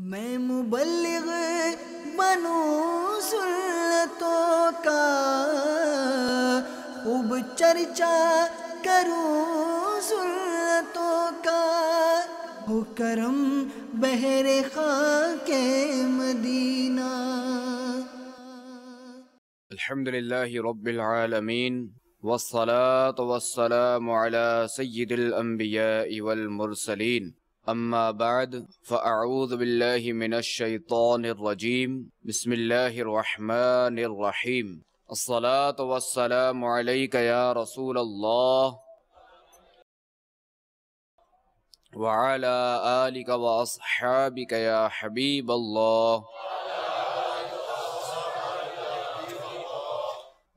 میں مبلغ بنوں سنتوں کا، خوب چرچا کروں سنتوں کا، ہو کرم بہر خاک مدینہ۔ الحمدللہ رب العالمین والصلاة والسلام على سید الانبیاء والمرسلین، اما بعد فاعوذ باللہ من الشیطان الرجیم، بسم اللہ الرحمن الرحیم۔ الصلاة والسلام علیک یا رسول اللہ وعلى آلک واصحابک یا حبیب اللہ۔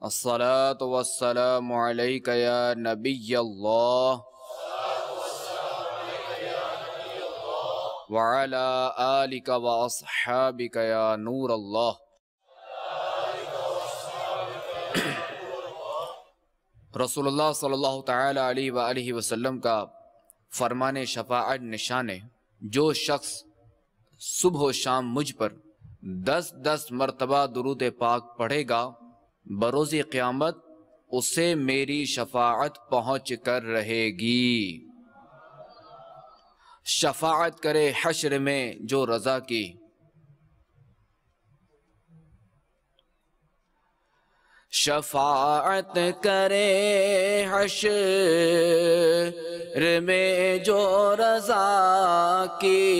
الصلاة والسلام علیک یا نبی اللہ وعلى آلک واصحابک یا نور اللہ۔ رسول اللہ صلی اللہ تعالی علیہ وآلہ وسلم کا فرمان شفاعت نشان ہے، جو شخص صبح و شام مجھ پر 10 مرتبہ درود پاک پڑھے گا، بروز قیامت اسے میری شفاعت پہنچ کر رہے گی۔ شفاعت کرے حشر میں جو رضا کی، شفاعت کرے حشر میں جو رضا کی،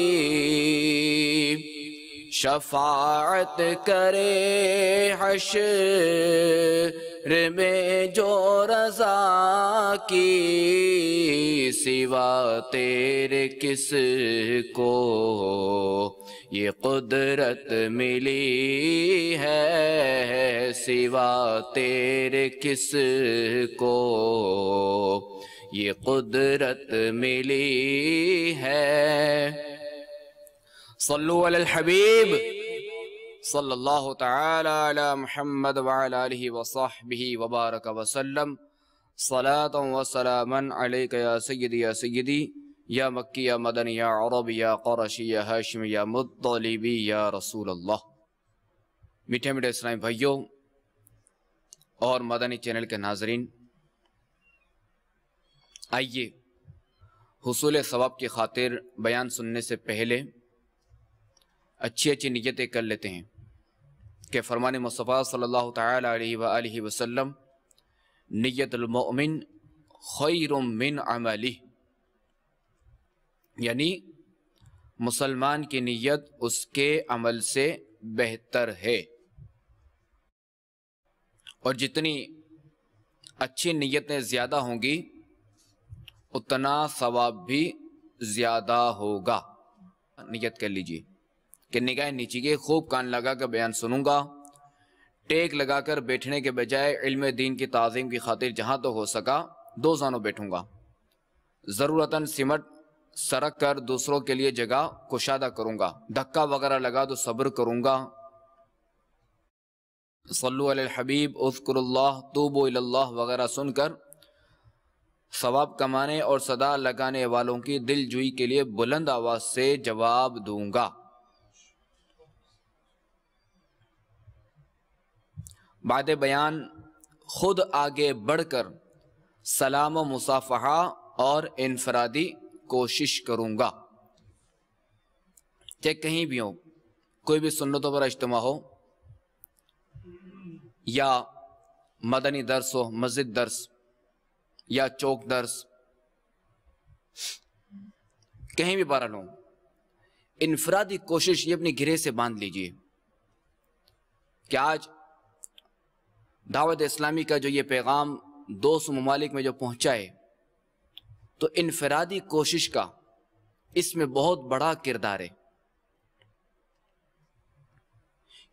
شفاعت کرے حشر میں جو رضا کی، سوا تیرے کس کو یہ قدرت ملی ہے، سوا تیرے کس کو یہ قدرت ملی ہے۔ صلو علی الحبیب صلی اللہ تعالی علی محمد وعلی آلہ وصحبہ وبارک وسلم۔ صلاة و سلاما علیک یا سیدی یا سیدی، یا مکی یا مدنی یا عربی یا قرشی یا ہاشمی یا مطلبی یا رسول اللہ۔ میٹھے میٹھے اسلامی بھائیوں اور مدنی چینل کے ناظرین، آئیے حصول ثواب کی خاطر بیان سننے سے پہلے اچھی نیتیں کر لیتے ہیں کہ فرمان مصطفیٰ صلی اللہ تعالی علیہ وآلہ وسلم، نیت المؤمن خیر من عملہ، یعنی مسلمان کی نیت اس کے عمل سے بہتر ہے، اور جتنی اچھی نیتیں زیادہ ہوں گی اتنا ثواب بھی زیادہ ہوگا۔ نیت کر لیجئے کہ نگاہ نیچی کے خوب کان لگا کر بیان سنوں گا، ٹیک لگا کر بیٹھنے کے بجائے علم دین کی تعظیم کی خاطر جہاں تو ہو سکا 2 زانوں بیٹھوں گا، ضرورتاً سمٹ سرک کر دوسروں کے لیے جگہ کشادہ کروں گا، دھکا وغیرہ لگا تو صبر کروں گا۔ صلو علی الحبیب، اذکر اللہ، توبو الی اللہ وغیرہ سن کر ثواب کمانے اور صدا لگانے والوں کی دل جوئی کے لیے بلند آواز سے جواب دوں گا۔ بعد بیان خود آگے بڑھ کر سلام و مصافحہ اور انفرادی کوشش کروں گا، کہ کہیں بھی ہو، کوئی بھی سنتوں پر اجتماع ہو یا مدنی درس ہو، مسجد درس یا چوک درس، کہیں بھی بہرحال ہو، انفرادی کوشش یہ اپنی گرہ سے باندھ لیجئے کہ آج دعوت اسلامی کا جو یہ پیغام 200 ممالک میں جو پہنچا ہے، تو انفرادی کوشش کا اس میں بہت بڑا کردار ہے،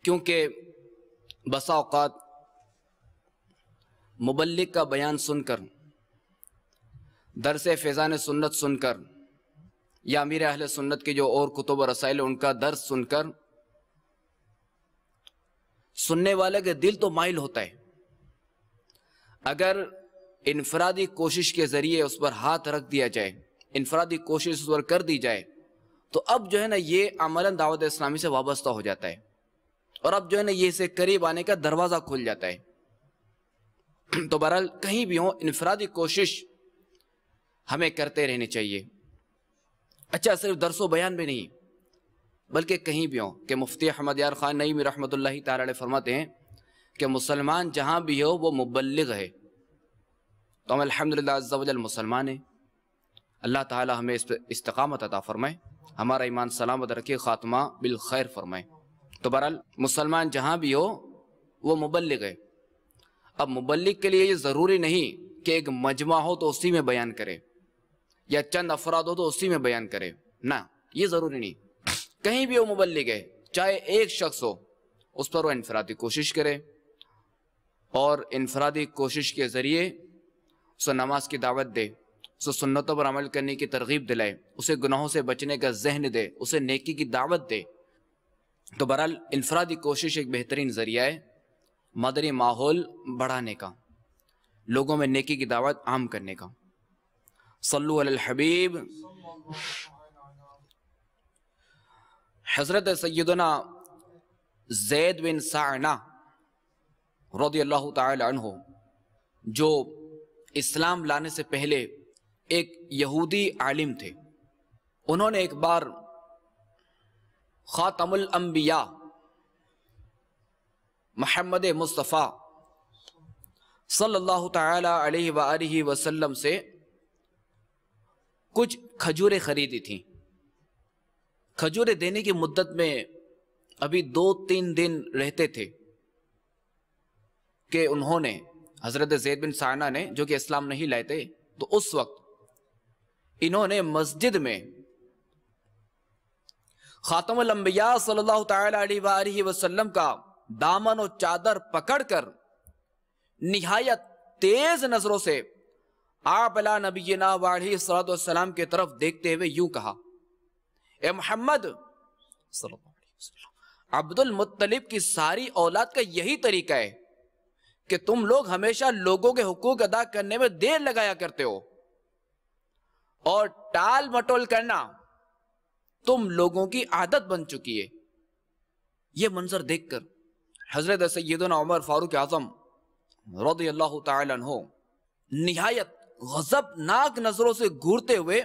کیونکہ بسا اوقات مبلغ کا بیان سن کر، درس فیضان سنت سن کر، یا امیر اہل سنت کے جو اور کتب و رسائل ان کا درس سن کر، سننے والے کے دل تو مائل ہوتا ہے، اگر انفرادی کوشش کے ذریعے اس پر ہاتھ رکھ دیا جائے، انفرادی کوشش اس پر کر دی جائے تو اب جو ہے نا یہ عملاً دعوت اسلامی سے وابستہ ہو جاتا ہے، اور اب جو ہے نا یہ اسے قریب آنے کا دروازہ کھل جاتا ہے۔ تو بہرحال کہیں بھی ہوں انفرادی کوشش ہمیں کرتے رہنی چاہیے۔ اچھا، صرف درس و بیان بھی نہیں بلکہ کہیں بھی ہوں، کہ مفتی احمد یار خان نعیمی رحمۃ اللہ تعالی علیہ فرماتے ہیں کہ مسلمان جہاں بھی ہو وہ مبلغ ہے۔ تو ہم الحمدللہ عز و جل مسلمان ہیں، اللہ تعالی ہمیں اس پر استقامت عطا فرمائے، ہمارا ایمان سلامت رکھے، خاتمہ بالخیر فرمائے۔ تو بہرحال مسلمان جہاں بھی ہو وہ مبلغ ہے۔ اب مبلغ کے لیے یہ ضروری نہیں کہ ایک مجمع ہو تو اسی میں بیان کرے، یا چند افراد ہو تو اسی میں بیان کرے، نہ، یہ ضروری نہیں۔ کہیں بھی وہ مبلغ ہے، چاہے ایک شخص ہو، اس پر وہ انفرادی کوشش کرے، اور انفرادی کوشش کے ذریعے اسے نماز کی دعوت دے، اسے سنتوں پر عمل کرنے کی ترغیب دلائے، اسے گناہوں سے بچنے کا ذہن دے، اسے نیکی کی دعوت دے۔ تو بہرحال انفرادی کوشش ایک بہترین ذریعہ ہے مدنی ماحول بڑھانے کا، لوگوں میں نیکی کی دعوت عام کرنے کا۔ صلو علی الحبیب۔ حضرت سیدنا زید بن سعنہ رضی اللہ تعالی عنہ، جو اسلام لانے سے پہلے ایک یہودی عالم تھے، انہوں نے ایک بار خاتم الانبیاء محمد مصطفیٰ صلی اللہ تعالی علیہ وآلہ وسلم سے کچھ کھجوریں خریدی تھیں۔ کھجوریں دینے کی مدت میں ابھی 2-3 دن رہتے تھے کہ انہوں نے، حضرت زید بن سعنہ نے، جو کہ اسلام نہیں لائے تھے، تو اس وقت انہوں نے مسجد میں خاتم الانبیاء صلی اللہ تعالی علیہ وآلہ وسلم کا دامن و چادر پکڑ کر نہایت تیز نظروں سے آپ علی نبینا وعلیہ الصلوۃ والسلام کی طرف دیکھتے ہوئے یوں کہا: اے محمد صلی اللہ علیہ وسلم، عبد المطلب کی ساری اولاد کا یہی طریقہ ہے کہ تم لوگ ہمیشہ لوگوں کے حقوق ادا کرنے میں دیر لگایا کرتے ہو، اور ٹال مٹول کرنا تم لوگوں کی عادت بن چکی ہے۔ یہ منظر دیکھ کر حضرت سیدنا عمر فاروق اعظم رضی اللہ تعالی عنہ نہایت غضبناک نظروں سے گھورتے ہوئے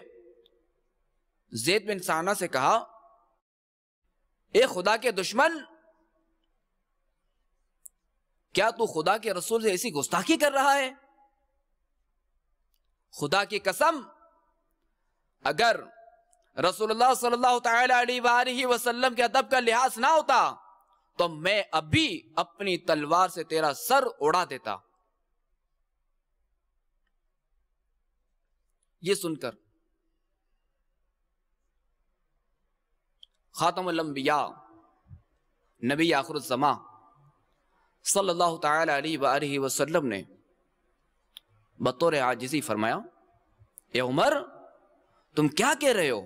زید بن سعنہ سے کہا: اے خدا کے دشمن، کیا تو خدا کے رسول سے ایسی گستاخی کر رہا ہے؟ خدا کی قسم، اگر رسول اللہ صلی اللہ تعالی علیہ وآلہ وسلم کے ادب کا لحاظ نہ ہوتا تو میں ابھی اپنی تلوار سے تیرا سر اڑا دیتا۔ یہ سن کر خاتم الانبیاء نبی آخر الزمان صلی اللہ تعالی علیہ وآلہ وسلم نے بطور عاجزی فرمایا: اے عمر، تم کیا کہہ رہے ہو؟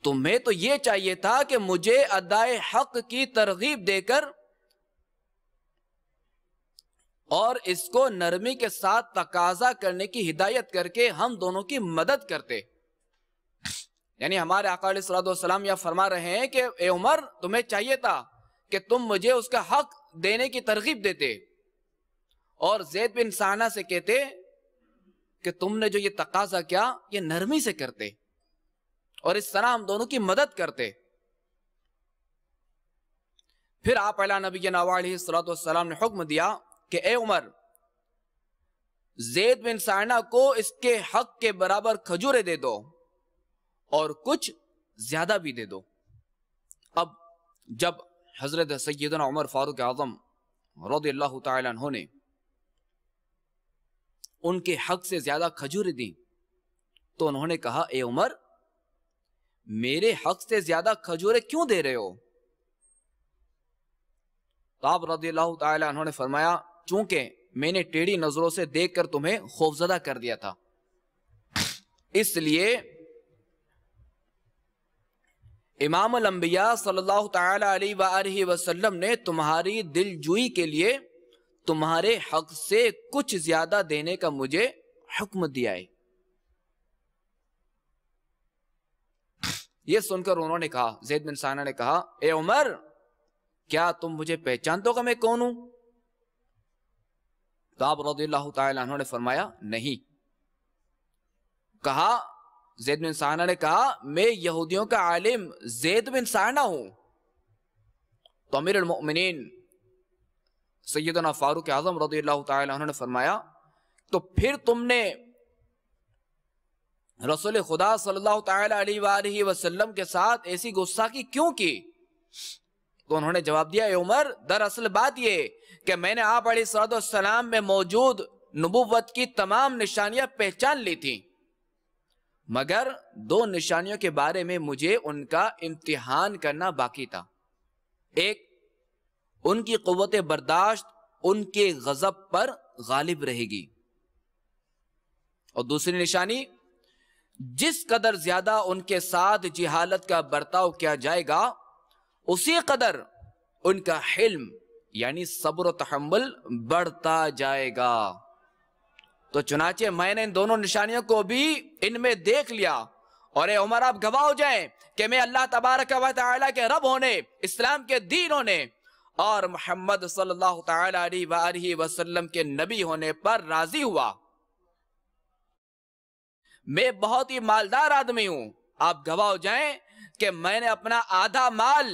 تمہیں تو یہ چاہیے تھا کہ مجھے ادائے حق کی ترغیب دے کر اور اس کو نرمی کے ساتھ تقاضا کرنے کی ہدایت کر کے ہم دونوں کی مدد کرتے۔ یعنی ہمارے آقا علیہ الصلوۃ والسلام یہ فرما رہے ہیں کہ اے عمر، تمہیں چاہیے تھا کہ تم مجھے اس کا حق دینے کی ترغیب دیتے، اور زید بن سعنہ سے کہتے کہ تم نے جو یہ تقاضا کیا یہ نرمی سے کرتے، اور اس طرح ہم دونوں کی مدد کرتے۔ پھر آپ علیہ نبینا علیہ الصلوۃ والسلام نے حکم دیا کہ اے عمر، زید بن سعنہ کو اس کے حق کے برابر کھجوریں دے دو، اور کچھ زیادہ بھی دے دو۔ اب جب حضرت سیدنا عمر فاروق اعظم رضی اللہ تعالی عنہ نے ان کے حق سے زیادہ کھجوریں دی تو انہوں نے کہا: اے عمر، میرے حق سے زیادہ کھجوریں کیوں دے رہے ہو؟ تو آپ رضی اللہ تعالی عنہ نے فرمایا: چونکہ میں نے ٹیڑھی نظروں سے دیکھ کر تمہیں خوفزدہ کر دیا تھا، اس لیے امام الانبیاء صلی اللہ تعالی علیہ وآلہ وسلم نے تمہاری دل جوئی کے لیے تمہارے حق سے کچھ زیادہ دینے کا مجھے حکم دیا ہے۔ یہ سن کر انہوں نے کہا، زید بن ثانیہ نے کہا، اے عمر کیا تم مجھے پہچانتے ہو کہ میں کون ہوں؟ تو آپ رضی اللہ تعالی عنہ نے فرمایا نہیں۔ کہا، زید بن ثانیہ نے کہا، میں یہودیوں کا عالم زید بن ثانیہ ہوں۔ تو امیر المؤمنین سیدنا فاروق اعظم رضی اللہ تعالی عنہ نے فرمایا، تو پھر تم نے رسول خدا صلی اللہ تعالی علیہ وآلہ وسلم کے ساتھ ایسی گستاخی کیوں کی؟ تو انہوں نے جواب دیا، اے عمر دراصل بات یہ کہ میں نے آپ علیہ السلام میں موجود نبوت کی تمام نشانیاں پہچان لی تھی، مگر 2 نشانیوں کے بارے میں مجھے ان کا امتحان کرنا باقی تھا۔ ایک، ان کی قوت برداشت ان کے غضب پر غالب رہے گی، اور دوسری نشانی، جس قدر زیادہ ان کے ساتھ جہالت کا برتاؤ کیا جائے گا اسی قدر ان کا حلم یعنی صبر و تحمل بڑھتا جائے گا۔ تو چنانچہ میں نے ان دونوں نشانیوں کو بھی ان میں دیکھ لیا، اور اے عمر آپ گواہ ہو جائیں کہ میں اللہ تبارک و تعالی کے رب ہونے، اسلام کے دین ہونے اور محمد صلی اللہ تعالی علیہ وآلہ وسلم کے نبی ہونے پر راضی ہوا۔ میں بہت ہی مالدار آدمی ہوں، آپ گواہ ہو جائیں کہ میں نے اپنا آدھا مال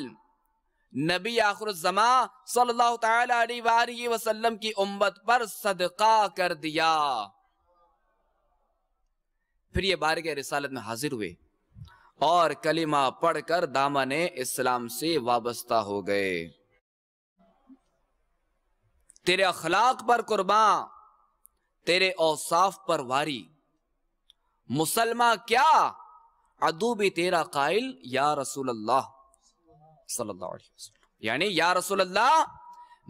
نبی آخر الزمان صلی اللہ تعالی علیہ وآلہ وسلم کی امت پر صدقہ کر دیا۔ پھر یہ بارگاہ رسالت میں حاضر ہوئے اور کلمہ پڑھ کر دامن اسلام سے وابستہ ہو گئے۔ تیرے اخلاق پر قربان، تیرے اوصاف پر واری، مسلمہ کیا عدو بھی تیرا قائل یا رسول اللہ صلی اللہ علیہ وسلم، یعنی یا رسول اللہ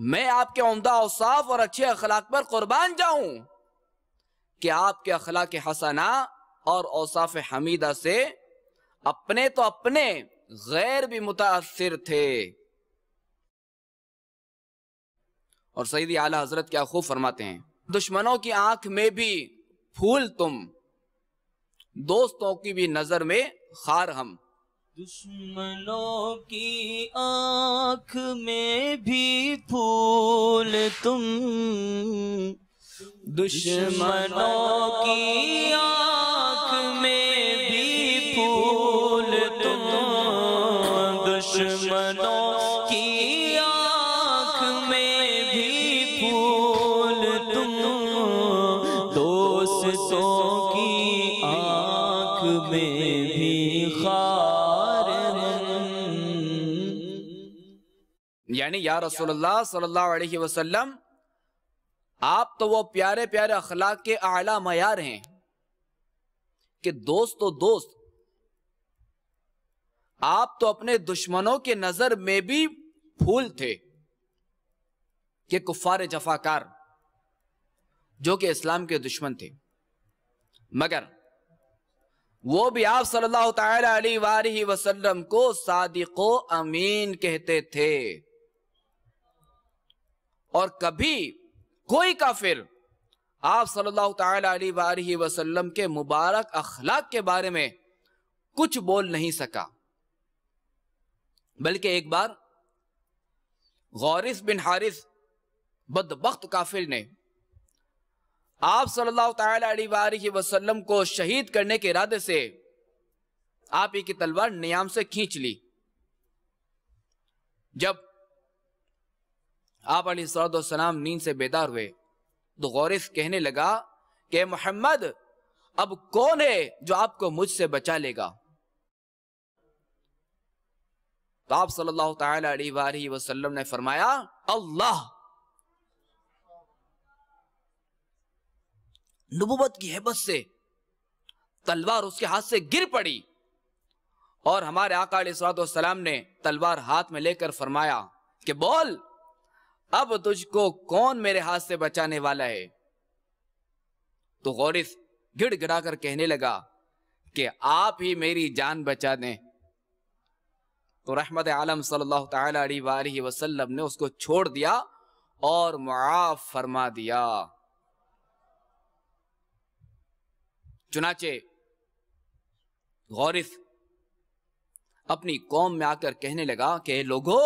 میں آپ کے عمدہ اوصاف اور اچھے اخلاق پر قربان جاؤں کہ آپ کے اخلاق حسنہ اور اوصاف حمیدہ سے اپنے تو اپنے غیر بھی متاثر تھے۔ اور سیدی اعلیٰ حضرت کیا خوب فرماتے ہیں، دشمنوں کی آنکھ میں بھی پھول تم، دوستوں کی بھی نظر میں خار ہم۔ دشمنوں کی آنکھ میں بھی پھول تم، دشمنوں کی آنکھ میں بھی پھول تم، دشمنوں کی آنکھ میں بھی پھول تم، دوستوں کی آنکھ میں بھی خار ہم۔ یعنی یا رسول اللہ صلی اللہ علیہ وسلم آپ تو وہ پیارے پیارے اخلاق کے اعلیٰ معیار ہیں کہ دوست تو دوست، آپ تو اپنے دشمنوں کے نظر میں بھی پھول تھے کہ کفار جفاکار جو کہ اسلام کے دشمن تھے، مگر وہ بھی آپ صلی اللہ تعالی علیہ وآلہ وسلم کو صادق و امین کہتے تھے، اور کبھی کوئی کافر آپ صلی اللہ تعالی علیہ وآلہ وسلم کے مبارک اخلاق کے بارے میں کچھ بول نہیں سکا۔ بلکہ ایک بار غورث بن حارث بدبخت کافر نے آپ صلی اللہ تعالی علیہ وآلہ وسلم کو شہید کرنے کے ارادے سے آپ ہی کی تلوار نیام سے کھینچ لی۔ جب آپ علیہ السلام نیند سے بیدار ہوئے تو غورث کہنے لگا کہ محمد اب کون ہے جو آپ کو مجھ سے بچا لے گا؟ تو آپ صلی اللہ تعالی علیہ وآلہ وسلم نے فرمایا اللہ۔ نبوت کی ہیبت سے تلوار اس کے ہاتھ سے گر پڑی، اور ہمارے آقا علیہ السلام نے تلوار ہاتھ میں لے کر فرمایا کہ بول اب تجھ کو کون میرے ہاتھ سے بچانے والا ہے؟ تو غورث گڑ گڑا کر کہنے لگا کہ آپ ہی میری جان بچا دیں۔ تو رحمت عالم صلی اللہ تعالی علیہ وآلہ وسلم نے اس کو چھوڑ دیا اور معاف فرما دیا۔ چنانچہ غورث اپنی قوم میں آ کر کہنے لگا کہ لوگو،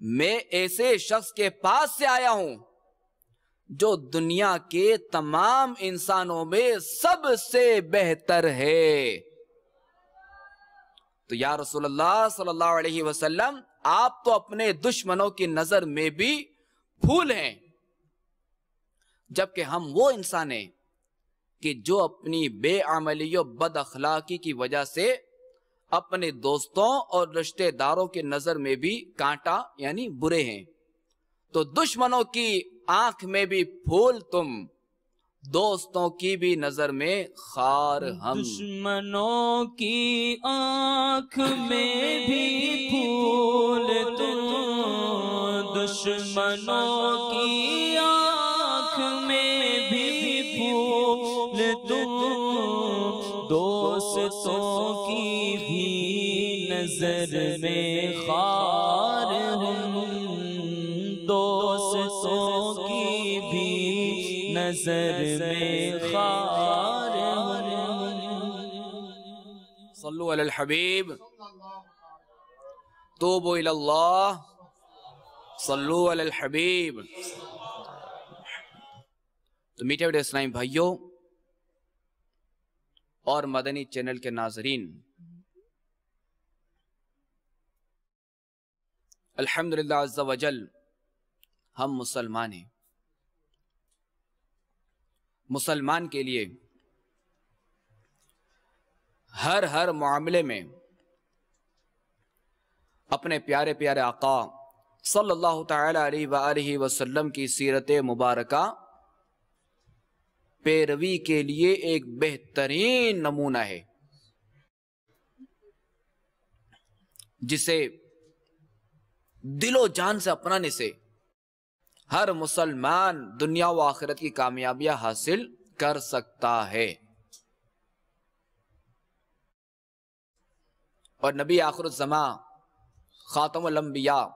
میں ایسے شخص کے پاس سے آیا ہوں جو دنیا کے تمام انسانوں میں سب سے بہتر ہے۔ تو یا رسول اللہ صلی اللہ علیہ وسلم، آپ تو اپنے دشمنوں کی نظر میں بھی پھول ہیں، جبکہ ہم وہ انسان ہیں کہ جو اپنی بے عملی و بد اخلاقی کی وجہ سے اپنے دوستوں اور رشتہ داروں کی نظر میں بھی کانٹا یعنی برے ہیں۔ تو دشمنوں کی آنکھ میں بھی پھول تم، دوستوں کی بھی نظر میں خار ہم۔ دشمنوں کی آنکھ میں بھی پھول تم، دشمنوں کی آنکھ میں بھی پھول تم، دوستوں کی بھی نظر میں خار ہم، دوستوں کی بھی نظر میں خار ہم۔ صلو علی الحبیب، توبوا الی اللہ، صلو علی الحبیب۔ تو میٹھے میٹھے اسلامی بھائیوں اور مدنی چینل کے ناظرین، الحمدللہ عز و جل ہم مسلمان ہیں۔ مسلمان کے لیے ہر معاملے میں اپنے پیارے پیارے آقا صلی اللہ تعالی علیہ وآلہ وسلم کی سیرت مبارکہ پیروی کے لیے ایک بہترین نمونہ ہے، جسے دل و جان سے اپنانے سے ہر مسلمان دنیا و آخرت کی کامیابیاں حاصل کر سکتا ہے۔ اور نبی آخر الزمان خاتم الانبیاء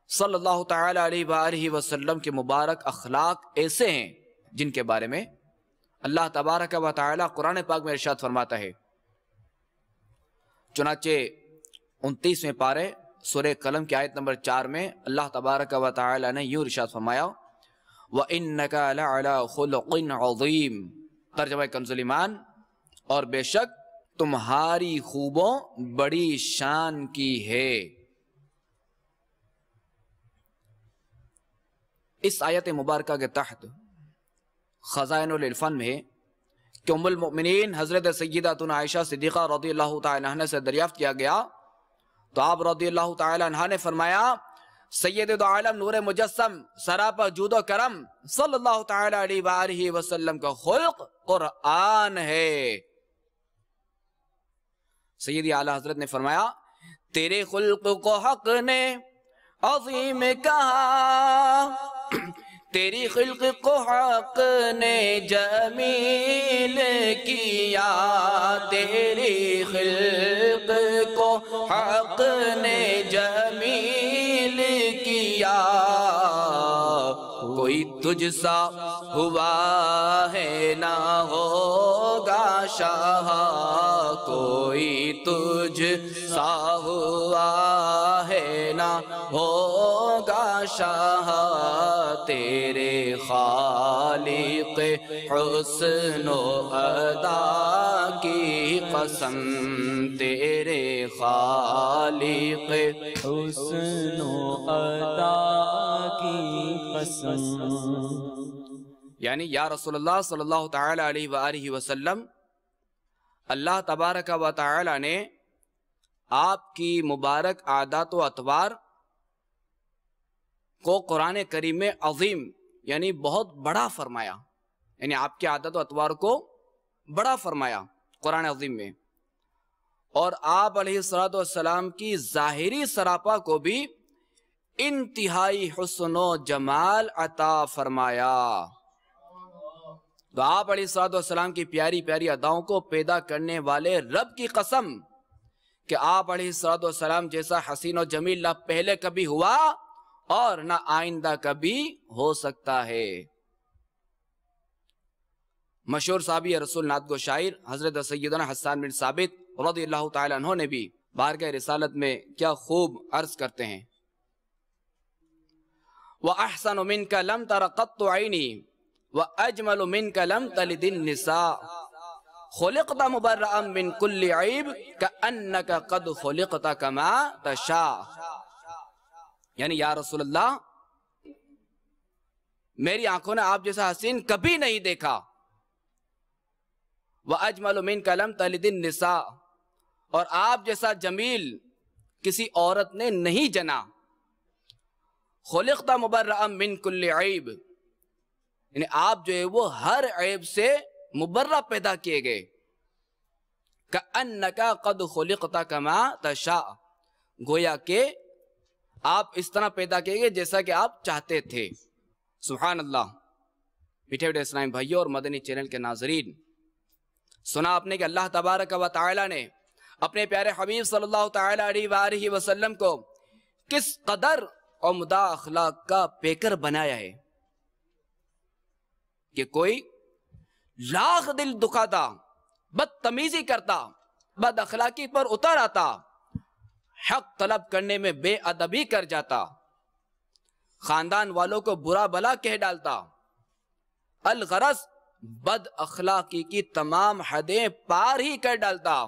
صلی اللہ تعالی علیہ وآلہ وسلم کے مبارک اخلاق ایسے ہیں جن کے بارے میں اللہ تبارک و تعالی قرآن پاک میں ارشاد فرماتا ہے۔ چنانچہ 29ویں پارے سورہ قلم کی آیت نمبر 4 میں اللہ تبارک و تعالی نے یوں ارشاد فرمایا، وَإِنَّكَ لَعَلَىٰ خُلُقٍ عَظِيمٍ، ترجمہ کنز ایمان، اور بے شک تمہاری خوبوں بڑی شان کی ہے۔ اس آیت مبارکہ کے تحت خزائن العرفان میں ہے کہ ام المؤمنین حضرت سیدتنا عائشہ صدیقہ رضی اللہ تعالی عنہ سے دریافت کیا گیا تو آپ رضی اللہ تعالی عنہ نے فرمایا، سید دو عالم نور مجسم سراپا جود و کرم صلی اللہ تعالی علیہ وآلہ وسلم کا خلق قرآن ہے۔ سیدی اعلیٰ حضرت نے فرمایا، تیرے خلق کو حق نے عظیم کہا، تیری خلق کو حق نے جمیل کیا، تیری خلق کو حق نے جمیل کیا، کوئی تجھ سا ہوا ہے نہ ہوگا شاہ، کوئی تجھ سا ہوا ہے نہ ہوگا شاہ، تیرے خالق حسن و ادا کی قسم، تیرے خالق حسن و ادا کی قسم۔ یعنی یا رسول اللہ صلی اللہ تعالی علیہ وآلہ وسلم، اللہ تبارک و تعالی نے آپ کی مبارک عادات و اطوار کو قرآن کریم میں عظیم یعنی بہت بڑا فرمایا، یعنی آپ کے عادات و اطوار کو بڑا فرمایا قرآن عظیم میں، اور آپ علیہ السلام کی ظاہری سراپا کو بھی انتہائی حسن و جمال عطا فرمایا۔ تو آپ علیہ السلام کی پیاری پیاری اداؤں کو پیدا کرنے والے رب کی قسم کہ آپ علیہ السلام جیسا حسین و جمیل نہ پہلے کبھی ہوا اور نہ آئندہ کبھی ہو سکتا ہے۔ مشہور صحابی رسول نعت گو شاعر حضرت سیدنا حسان بن ثابت رضی اللہ تعالی عنہ نے بھی بارگاہ رسالت میں کیا خوب عرض کرتے ہیں، وَأَحْسَنُ مِنْكَ لَمْ تَرَ قَطُّ عَيْنِي وَأَجْمَلُ مِنْكَ لَمْ تَلِدِ النِّسَاءُ خُلِقْتَ مُبَرَّأً مِنْ كُلِّ عَيْبٍ كَأَنَّكَ قَدْ خُلِقْتَ كَمَا تَشَاءُ، یعنی یا رسول اللہ میری آنکھوں نے آپ جیسا حسین کبھی نہیں دیکھا، وَأَجْمَلُ مِنْكَ لَمْ تَلِدِ النِّسَاءُ، اور آپ جیسا جمیل کسی عورت نے نہیں جنا، خُلِقْتَ مُبَرَّأً مِنْ كُلِّ عَيْبٍ، یعنی آپ جو ہے وہ ہر عیب سے مبرہ پیدا کیے گئے، كَأَنَّكَ قَدْ خُلِقْتَ كَمَا تَشَاءُ، گویا کہ آپ اس طرح پیدا کیے گئے جیسا کہ آپ چاہتے تھے۔ سبحان اللہ۔ میٹھے میٹھے اسلامی بھائیوں اور مدنی چینل کے ناظرین، سنا آپ نے کہ اللہ تبارک و تعالی نے اپنے پیارے حبیب صلی اللہ تعالی علیہ وآلہ وسلم کو کس قدر عمدہ اخلاق کا پیکر بنایا ہے کہ کوئی لاکھ دل دکھاتا، بدتمیزی کرتا، بد اخلاقی پر اتر آتا، حق طلب کرنے میں بے ادبی کر جاتا، خاندان والوں کو برا بلا کہہ ڈالتا، الغرض بد اخلاقی کی تمام حدیں پار ہی کر ڈالتا،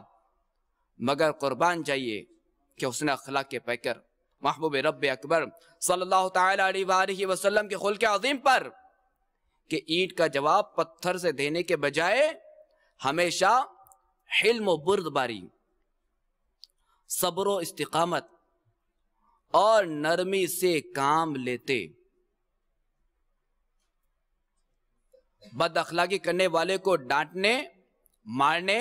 مگر قربان جائیے کہ حسن اخلاق کے پیکر محبوب رب اکبر صلی اللہ تعالی علیہ وآلہ وسلم کے خلق عظیم پر کہ اینٹ کا جواب پتھر سے دینے کے بجائے ہمیشہ حلم و بردباری، صبر و استقامت اور نرمی سے کام لیتے، بد اخلاقی کرنے والے کو ڈانٹنے، مارنے،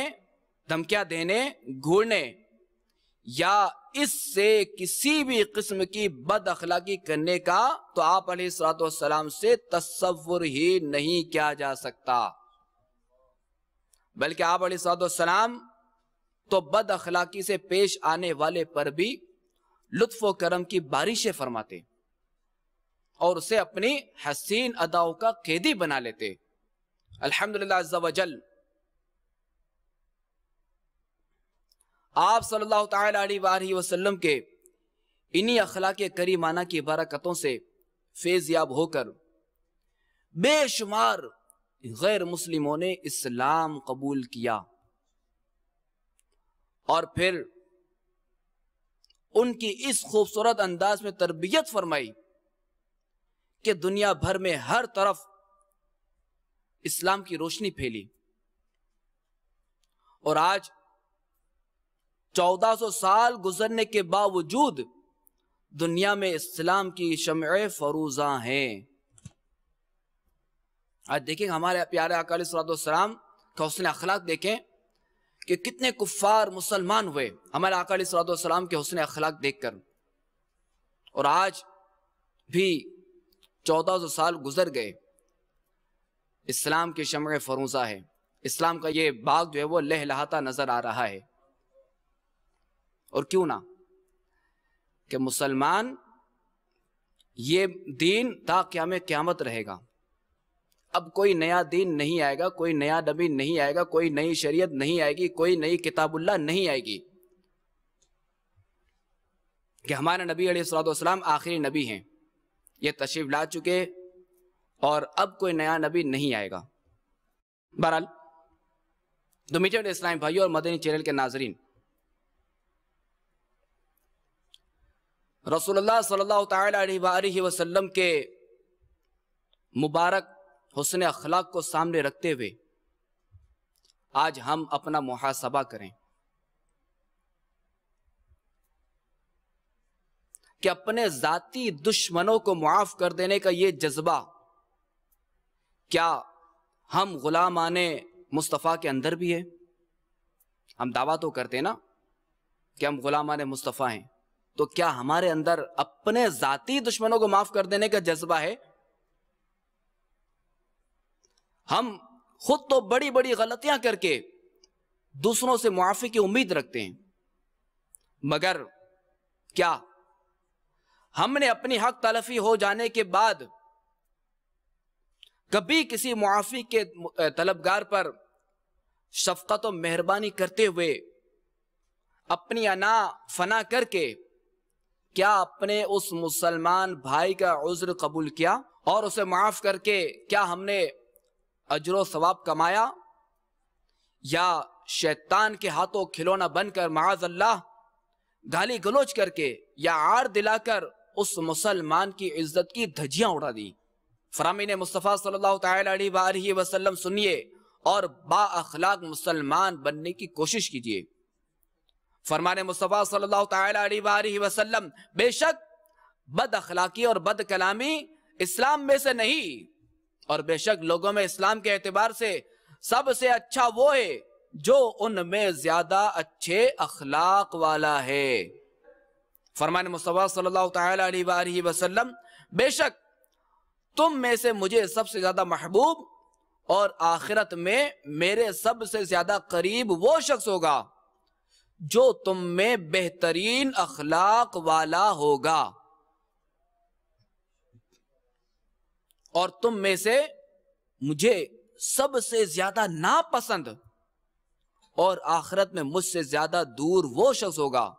دھمکیاں دینے، گھورنے یا اس سے کسی بھی قسم کی بد اخلاقی کرنے کا تو آپ علیہ السلام سے تصور ہی نہیں کیا جا سکتا، بلکہ آپ علیہ السلام تو بد اخلاقی سے پیش آنے والے پر بھی لطف و کرم کی بارشیں فرماتے اور اسے اپنی حسین اداؤں کا قیدی بنا لیتے۔ الحمدللہ عز و جل آپ صلی اللہ تعالی علیہ وآلہ وسلم کے انہی اخلاق کریمانہ کی برکتوں سے فیض یاب ہو کر بے شمار غیر مسلموں نے اسلام قبول کیا اور پھر ان کی اس خوبصورت انداز میں تربیت فرمائی کہ دنیا بھر میں ہر طرف اسلام کی روشنی پھیلی، اور آج 1400 سال گزرنے کے باوجود دنیا میں اسلام کی شمعیں فروزاں ہیں۔ آج دیکھیں ہمارے پیارے آقا علیہ السلام کا حسن اخلاق دیکھیں کہ کتنے کفار مسلمان ہوئے ہمارے آقا علیہ السلام کے حسن اخلاق دیکھ کر، اور آج بھی 1400 سال گزر گئے، اسلام کی شمع فروزہ ہے، اسلام کا یہ باغ جو ہے وہ لہلہاتا نظر آ رہا ہے۔ اور کیوں نہ کہ مسلمان یہ دین تا قیام قیامت رہے گا، اب کوئی نیا دین نہیں آئے گا، کوئی نیا نبی نہیں آئے گا، کوئی نئی شریعت نہیں آئے گی، کوئی نئی کتاب اللہ نہیں آئے گی، کہ ہمارے نبی علیہ السلام آخری نبی ہیں، یہ تشریف لا چکے اور اب کوئی نیا نبی نہیں آئے گا۔ بہرحال تو میٹھے میٹھے اسلامی بھائیوں اور مدنی چینل کے ناظرین، رسول اللہ صلی اللہ تعالی علیہ وآلہ وسلم کے مبارک حسن اخلاق کو سامنے رکھتے ہوئے آج ہم اپنا محاسبہ کریں کہ اپنے ذاتی دشمنوں کو معاف کر دینے کا یہ جذبہ کیا ہم غلامان مصطفیٰ کے اندر بھی ہے؟ ہم دعویٰ تو کرتے ہیں نا کہ ہم غلامان مصطفیٰ ہیں، تو کیا ہمارے اندر اپنے ذاتی دشمنوں کو معاف کر دینے کا جذبہ ہے؟ ہم خود تو بڑی بڑی غلطیاں کر کے دوسروں سے معافی کی امید رکھتے ہیں، مگر کیا ہم نے اپنی حق تلفی ہو جانے کے بعد کبھی کسی معافی کے طلبگار پر شفقت و مہربانی کرتے ہوئے اپنی انا فنا کر کے کیا اپنے اس مسلمان بھائی کا عذر قبول کیا اور اسے معاف کر کے کیا ہم نے اجر و ثواب کمایا، یا شیطان کے ہاتھوں کھلونا بن کر معاذ اللہ گالی گلوچ کر کے یا عار دلا کر اس مسلمان کی عزت کی دھجیاں اڑا دی۔ فرامین مصطفیٰ صلی اللہ تعالی علیہ وآلہ وسلم سنیے اور با اخلاق مسلمان بننے کی کوشش کیجیے۔ فرمان مصطفیٰ صلی اللہ تعالی علیہ وآلہ وسلم، بے شک بد اخلاقی اور بد کلامی اسلام میں سے نہیں، اور بے شک لوگوں میں اسلام کے اعتبار سے سب سے اچھا وہ ہے جو ان میں زیادہ اچھے اخلاق والا ہے۔ فرمان مصطفیٰ صلی اللہ تعالی علیہ وآلہ وسلم، بے شک تم میں سے مجھے سب سے زیادہ محبوب اور آخرت میں میرے سب سے زیادہ قریب وہ شخص ہوگا جو تم میں بہترین اخلاق والا ہوگا، اور تم میں سے مجھے سب سے زیادہ ناپسند اور آخرت میں مجھ سے زیادہ دور وہ شخص ہوگا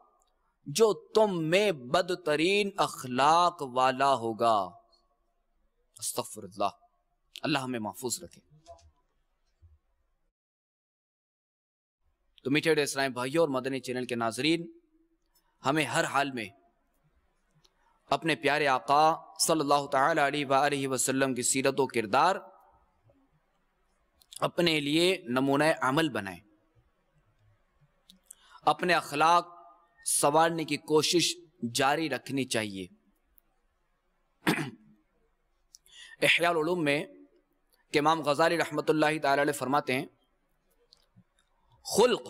جو تم میں بدترین اخلاق والا ہوگا۔ استغفر اللہ، اللہ ہمیں محفوظ رکھے۔ تو میٹھے اسلام بھائیوں اور مدنی چینل کے ناظرین، ہمیں ہر حال میں اپنے پیارے آقا صلی اللہ تعالی علیہ وآلہ وسلم کی سیرت و کردار اپنے لیے نمونہ عمل بنائیں، اپنے اخلاق سنوارنے کی کوشش جاری رکھنی چاہیے۔ احیاء العلوم میں کہ امام غزالی رحمۃ اللہ تعالی علیہ فرماتے ہیں، خلق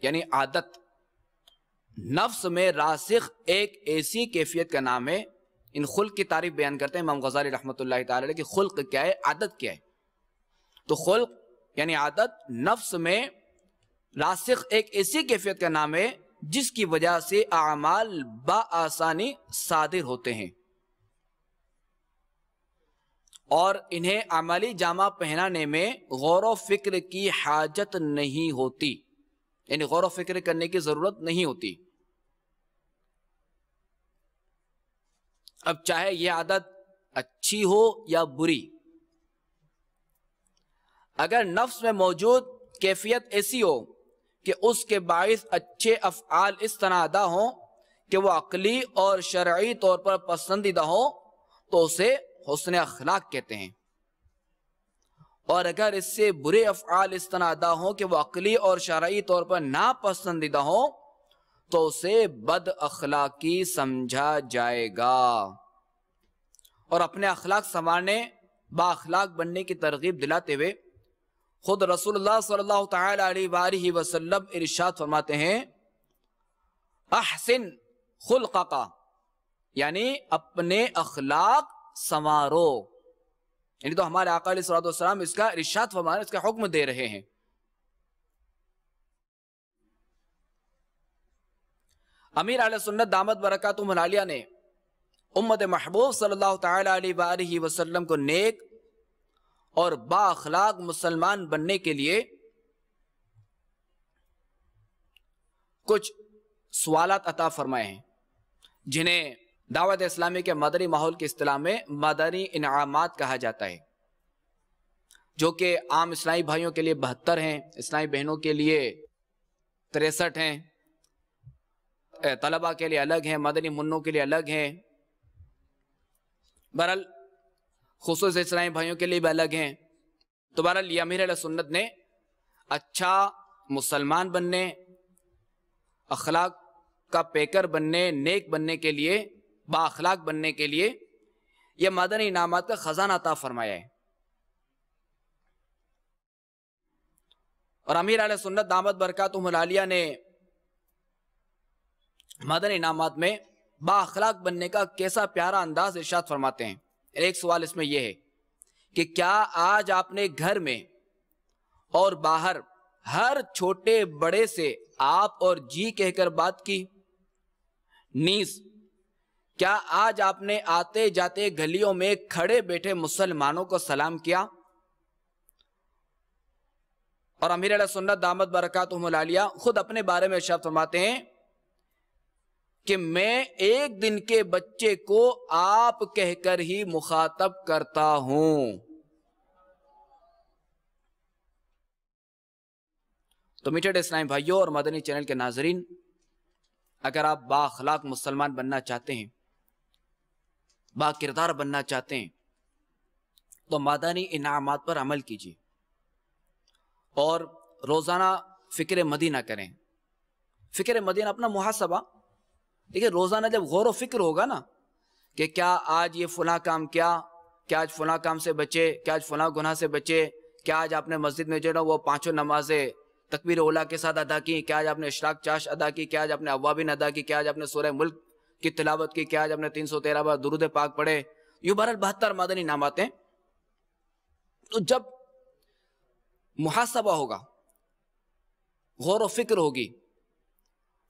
یعنی عادت نفس میں راسخ ایک ایسی کیفیت کا نام ہے۔ ان خلق کی تعریف بیان کرتے ہیں امام غزالی رحمۃ اللہ تعالی علیہ کہ خلق کیا ہے، عادت کیا ہے۔ تو خلق یعنی عادت نفس میں راسخ ایک ایسی کیفیت کا نام ہے جس کی وجہ سے اعمال بآسانی صادر ہوتے ہیں اور انہیں عملی جامہ پہنانے میں غور و فکر کی حاجت نہیں ہوتی، یعنی غور و فکر کرنے کی ضرورت نہیں ہوتی۔ اب چاہے یہ عادت اچھی ہو یا بری، اگر نفس میں موجود کیفیت ایسی ہو کہ اس کے باعث اچھے افعال اس طرح ادا ہوں کہ وہ عقلی اور شرعی طور پر پسندیدہ ہوں تو اسے حسن اخلاق کہتے ہیں، اور اگر اس سے برے افعال اس طرح ادا ہوں کہ وہ عقلی اور شرعی طور پر ناپسندیدہ ہوں تو اسے بد اخلاقی سمجھا جائے گا۔ اور اپنے اخلاق سنوارنے، با اخلاق بننے کی ترغیب دلاتے ہوئے خود رسول اللہ صلی اللہ تعالی علیہ وآلہ وسلم ارشاد فرماتے ہیں، احسن خلقک، یعنی اپنے اخلاق سنوارو۔ یعنی تو ہمارے آقا علیہ السلام اس کا ارشاد فرما رہے ہیں، اس کا حکم دے رہے ہیں۔ امیر اہل سنت دامت برکاتہم العالیہ نے امت محبوب صلی اللہ تعالی علیہ وآلہ وسلم کو نیک اور با اخلاق مسلمان بننے کے لیے کچھ سوالات عطا فرمائے ہیں، جنہیں دعوت اسلامی کے مدنی ماحول کی اصطلاح میں مدنی انعامات کہا جاتا ہے، جو کہ عام اسلامی بھائیوں کے لیے 72 ہیں، اسلامی بہنوں کے لیے 63 ہیں، طلبہ کے لیے الگ ہیں، مدنی منوں کے لیے الگ ہیں، بہرحال خصوص اسلامی بھائیوں کے لیے بھی الگ ہیں۔ تو بہرحال یہ امیر اہل سنت نے اچھا مسلمان بننے، اخلاق کا پیکر بننے، نیک بننے کے لیے، با اخلاق بننے کے لیے یہ مدنی انعامات کا خزانہ عطا فرمایا ہے۔ اور امیر اہل سنت دامت برکاتہم العالیہ نے مدنی انعامات میں با اخلاق بننے کا کیسا پیارا انداز ارشاد فرماتے ہیں۔ ایک سوال اس میں یہ ہے کہ کیا آج آپ نے گھر میں اور باہر ہر چھوٹے بڑے سے آپ اور جی کہہ کر بات کی؟ نیز کیا آج آپ نے آتے جاتے گلیوں میں کھڑے بیٹھے مسلمانوں کو سلام کیا؟ اور امیر علیہ سنت دامت برکاتہم العالیہ خود اپنے بارے میں ارشاد فرماتے ہیں کہ میں ایک دن کے بچے کو آپ کہہ کر ہی مخاطب کرتا ہوں. تو میٹھے اسلام بھائیوں اور مدنی چینل کے ناظرین، اگر آپ با اخلاق مسلمان بننا چاہتے ہیں، با کردار بننا چاہتے ہیں، تو مدنی انعامات پر عمل کیجیے اور روزانہ فکر مدینہ کریں. فکر مدینہ اپنا محاسبہ دیکھیں، روزانہ جب غور و فکر ہوگا نا کہ کیا آج یہ فلاں کام کیا آج فلاں کام سے بچے، کیا آج فلاں گناہ سے بچے، کیا آج آپ نے مسجد میں جو ہے نا وہ 5 نمازیں تکبیر اولیٰ کے ساتھ ادا کی، کیا آج آپ نے اشراق چاش ادا کی، کیا آج آپ نے اوابین ادا کی، کیا آج آپ نے سورہ ملک کی تلاوت کی، کیا آج آپ نے 313 بار درود پاک پڑھے. یوں بہرحال 72 مدنی انعامات ہیں. تو جب محاسبہ ہوگا، غور و فکر ہوگی،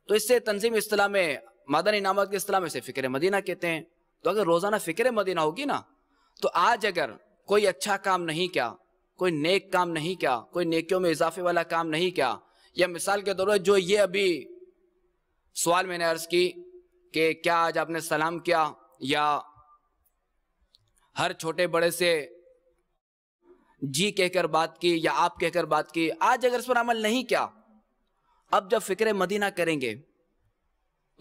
تو اس سے تنظیم اصطلاح میں مدنی انعامات کی اصطلاح میں سے فکر مدینہ کہتے ہیں. تو اگر روزانہ فکر مدینہ ہوگی نا، تو آج اگر کوئی اچھا کام نہیں کیا، کوئی نیک کام نہیں کیا، کوئی نیکیوں میں اضافے والا کام نہیں کیا، یا مثال کے طور پر جو یہ ابھی سوال میں نے عرض کی کہ کیا آج آپ نے سلام کیا، یا ہر چھوٹے بڑے سے جی کہہ کر بات کی یا آپ کہہ کر بات کی، آج اگر اس پر عمل نہیں کیا، اب جب فکر مدینہ کریں گے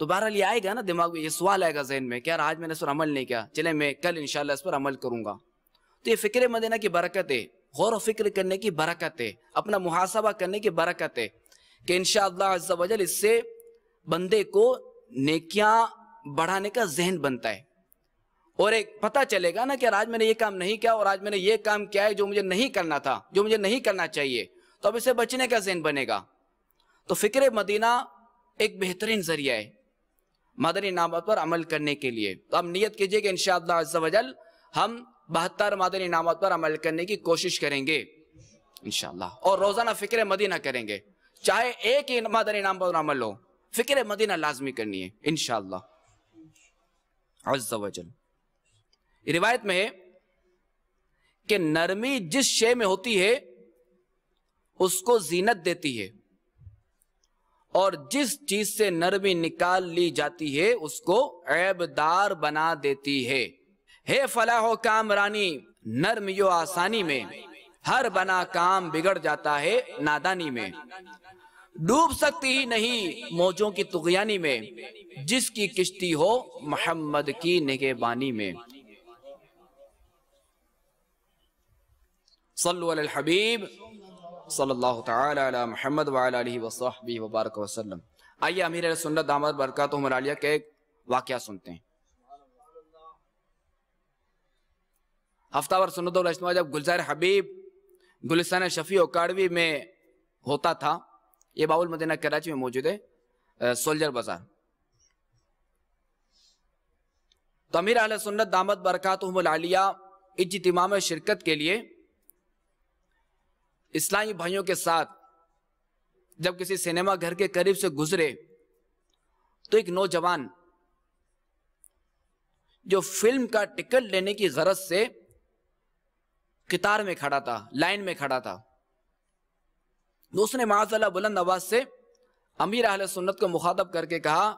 تو بہرحال یہ آئے گا نا دماغ میں، یہ سوال آئے گا ذہن میں کہ یار آج میں نے اس پر عمل نہیں کیا، چلے میں کل انشاءاللہ اس پر عمل کروں گا. تو یہ فکر مدینہ کی برکت ہے، غور و فکر کرنے کی برکت ہے، اپنا محاسبہ کرنے کی برکت ہے کہ انشاءاللہ عز و جل اس سے بندے کو نیکیاں بڑھانے کا ذہن بنتا ہے، اور ایک پتہ چلے گا نا کہ آج میں نے یہ کام نہیں کیا اور آج میں نے یہ کام کیا ہے جو مجھے نہیں کرنا تھا، جو مجھے نہیں کرنا چاہیے، تو اب اسے بچنے کا ذہن بنے گا. تو فکر مدینہ ایک بہترین ذریعہ ہے مدنی انعامات پر عمل کرنے کے لیے. تو اب نیت کیجئے کہ انشاءاللہ عز و جل ہم 72 مدنی انعامات پر عمل کرنے کی کوشش کریں گے انشاءاللہ، اور روزانہ فکر مدینہ کریں گے. چاہے ایک ہی مدنی انعام پر عمل ہو، فکر مدینہ لازمی کرنی ہے انشاءاللہ عز و جل. روایت میں ہے کہ نرمی جس شے میں ہوتی ہے اس کو زینت دیتی ہے، اور جس چیز سے نرمی نکال لی جاتی ہے اس کو عیب دار بنا دیتی ہے. فلاح و کامرانی نرمی و آسانی میں، ہر بنا کام بگڑ جاتا ہے نادانی میں. ڈوب سکتی ہی نہیں موجوں کی طغیانی میں، جس کی کشتی ہو محمد کی نگہبانی میں. صلو علی الحبیب صلی اللہ تعالی علی محمد وعلی آلہ وصحبہ وبارک وسلم. آئیے امیر علیہ سنت دامت برکاتہم العالیہ کے ایک واقعہ سنتے ہیں. ہفتہ وار سنت الاجتماع جب گلزار حبیب گلستان شفیع اکاڑوی میں ہوتا تھا، یہ باب المدینہ کراچی میں موجود ہے، سولجر بازار. تو امیر اہل سنت دامت برکاتہم العالیہ اجتماع میں شرکت کے لیے اسلامی بھائیوں کے ساتھ جب کسی سینما گھر کے قریب سے گزرے تو ایک نوجوان جو فلم کا ٹکٹ لینے کی غرض سے قطار میں کھڑا تھا، لائن میں کھڑا تھا، اس نے معاذ اللہ بلند آواز سے امیر اہل سنت کو مخاطب کر کے کہا،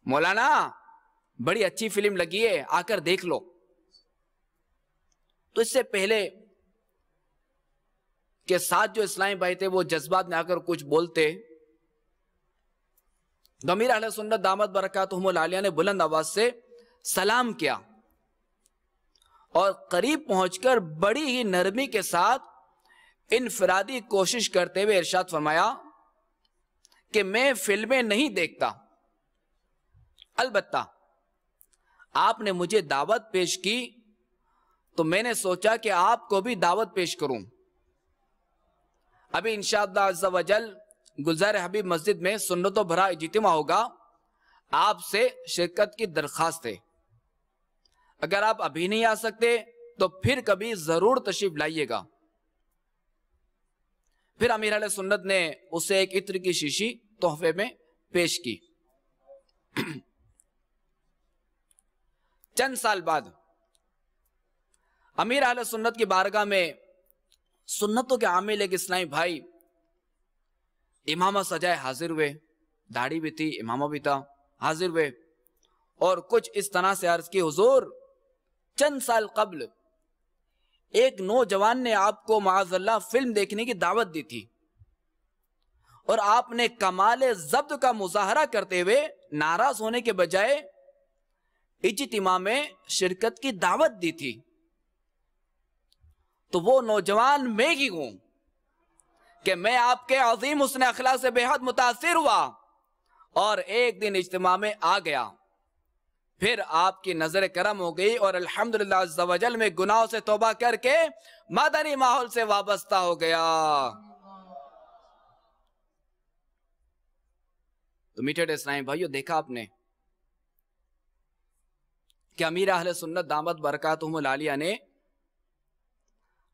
مولانا بڑی اچھی فلم لگی ہے، آ کر دیکھ لو. تو اس سے پہلے کہ ساتھ جو اسلامی بھائی تھے وہ جذبات میں آ کر کچھ بولتے، امیر اہل سنت دامت برکاتہم العالیہ نے بلند آواز سے سلام کیا اور قریب پہنچ کر بڑی ہی نرمی کے ساتھ انفرادی کوشش کرتے ہوئے ارشاد فرمایا کہ میں فلمیں نہیں دیکھتا، البتہ آپ نے مجھے دعوت پیش کی تو میں نے سوچا کہ آپ کو بھی دعوت پیش کروں. ابھی انشاءاللہ عز و جل گلزار حبیب مسجد میں سنتوں بھرا اجتماع ہوگا، آپ سے شرکت کی درخواست ہے. اگر آپ ابھی نہیں آ سکتے تو پھر کبھی ضرور تشریف لائیے گا. پھر امیر اہل سنت نے اسے ایک عطر کی شیشی تحفے میں پیش کی. چند سال بعد امیر اہل سنت کی بارگاہ میں سنتوں کے عامل ایک اسلامی بھائی امامہ سجائے حاضر ہوئے، داڑھی بھی تھی، امامہ بھی تھا، حاضر ہوئے اور کچھ اس طرح سے عرض کی، حضور چند سال قبل ایک نوجوان نے آپ کو معاذ اللہ فلم دیکھنے کی دعوت دی تھی اور آپ نے کمال ضبط کا مظاہرہ کرتے ہوئے ناراض ہونے کے بجائے اجتماع میں شرکت کی دعوت دی تھی۔ تو وہ نوجوان میں ہی ہوں کہ میں آپ کے عظیم حسن اخلاق سے بے حد متاثر ہوا اور ایک دن اجتماع میں آ گیا، پھر آپ کی نظر کرم ہو گئی اور الحمدللہ عز و جل میں گناہوں سے توبہ کر کے مدنی ماحول سے وابستہ ہو گیا۔ تو میٹھے اسلامی بھائیو، دیکھا آپ نے کہ امیر اہل سنت دامت برکاتہم العالیہ نے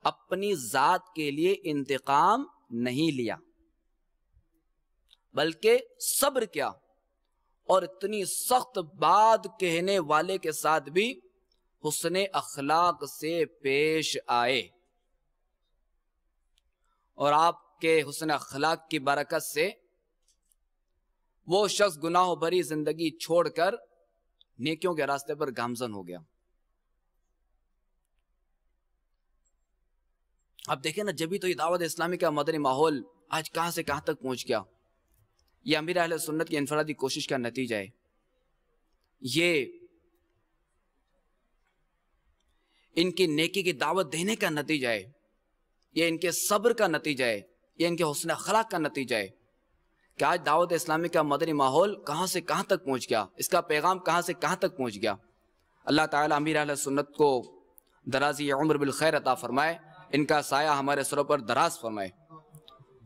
اپنی ذات کے لیے انتقام نہیں لیا بلکہ صبر کیا اور اتنی سخت بات کہنے والے کے ساتھ بھی حسن اخلاق سے پیش آئے، اور آپ کے حسن اخلاق کی برکت سے وہ شخص گناہ بھری زندگی چھوڑ کر نیکیوں کے راستے پر گامزن ہو گیا۔ اب دیکھیں نا، جبھی تو یہ دعوت اسلامی کا مدنی ماحول آج کہاں سے کہاں تک پہنچ گیا۔ یہ امیر اہل سنت کی انفرادی کوشش کا نتیجہ ہے، یہ ان کی نیکی کی دعوت دینے کا نتیجہ ہے، یہ ان کے صبر کا نتیجہ ہے، یہ ان کے حسن اخلاق کا نتیجہ ہے کہ آج دعوت اسلامی کا مدنی ماحول کہاں سے کہاں تک پہنچ گیا، اس کا پیغام کہاں سے کہاں تک پہنچ گیا۔ اللہ تعالیٰ امیر اہل سنت کو درازی عمر بالخیر عطا فرمائے، ان کا سایہ ہمارے سروں پر دراز فرمائے۔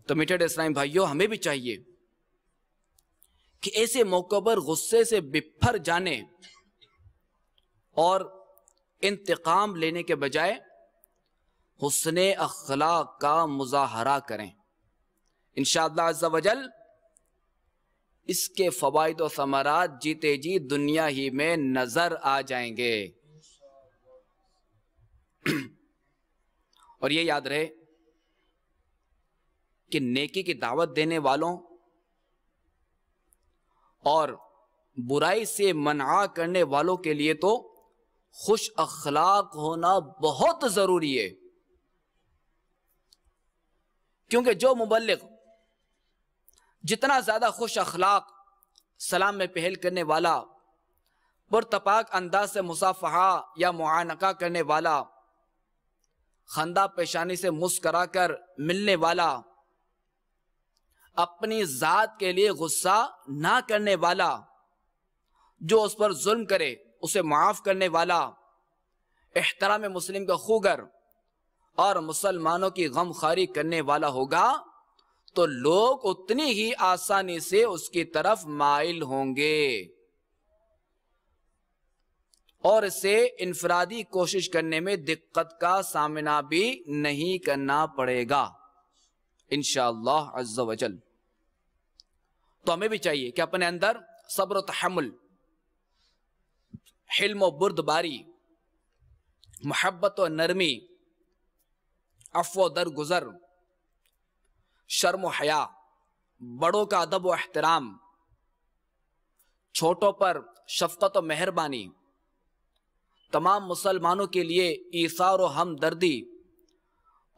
تو میٹھے اسلامی بھائیوں، ہمیں بھی چاہیے کہ ایسے موقع پر غصے سے بپھر جانے اور انتقام لینے کے بجائے حسن اخلاق کا مظاہرہ کریں۔ انشاءاللہ عز و جل اس کے فوائد و ثمرات جیتے جی دنیا ہی میں نظر آ جائیں گے۔ اور یہ یاد رہے کہ نیکی کی دعوت دینے والوں اور برائی سے منع کرنے والوں کے لیے تو خوش اخلاق ہونا بہت ضروری ہے، کیونکہ جو مبلغ جتنا زیادہ خوش اخلاق، سلام میں پہل کرنے والا، پرتپاک انداز سے مصافحہ یا معانقہ کرنے والا، خندہ پیشانی سے مسکرا کر ملنے والا، اپنی ذات کے لیے غصہ نہ کرنے والا، جو اس پر ظلم کرے اسے معاف کرنے والا، احترام مسلم کا خوگر اور مسلمانوں کی غمخواری کرنے والا ہوگا تو لوگ اتنی ہی آسانی سے اس کی طرف مائل ہوں گے اور اسے انفرادی کوشش کرنے میں دقت کا سامنا بھی نہیں کرنا پڑے گا انشاءاللہ عز و جل۔ تو ہمیں بھی چاہیے کہ اپنے اندر صبر و تحمل، حلم و بردباری، محبت و نرمی، عفو و درگزر، شرم و حیا، بڑوں کا ادب و احترام، چھوٹوں پر شفقت و مہربانی، تمام مسلمانوں کے لیے ایثار و ہمدردی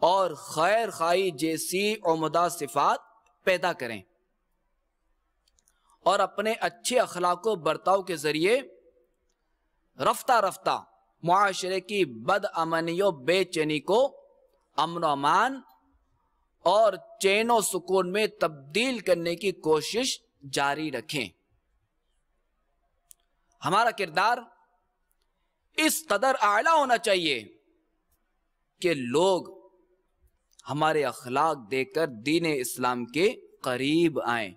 اور خیر خواہی جیسی عمدہ صفات پیدا کریں، اور اپنے اچھے اخلاق و برتاؤ کے ذریعے رفتہ رفتہ معاشرے کی بد امنی و بے چینی کو امن و امان اور چین و سکون میں تبدیل کرنے کی کوشش جاری رکھیں۔ ہمارا کردار اس قدر اعلیٰ ہونا چاہیے کہ لوگ ہمارے اخلاق دیکھ کر دین اسلام کے قریب آئیں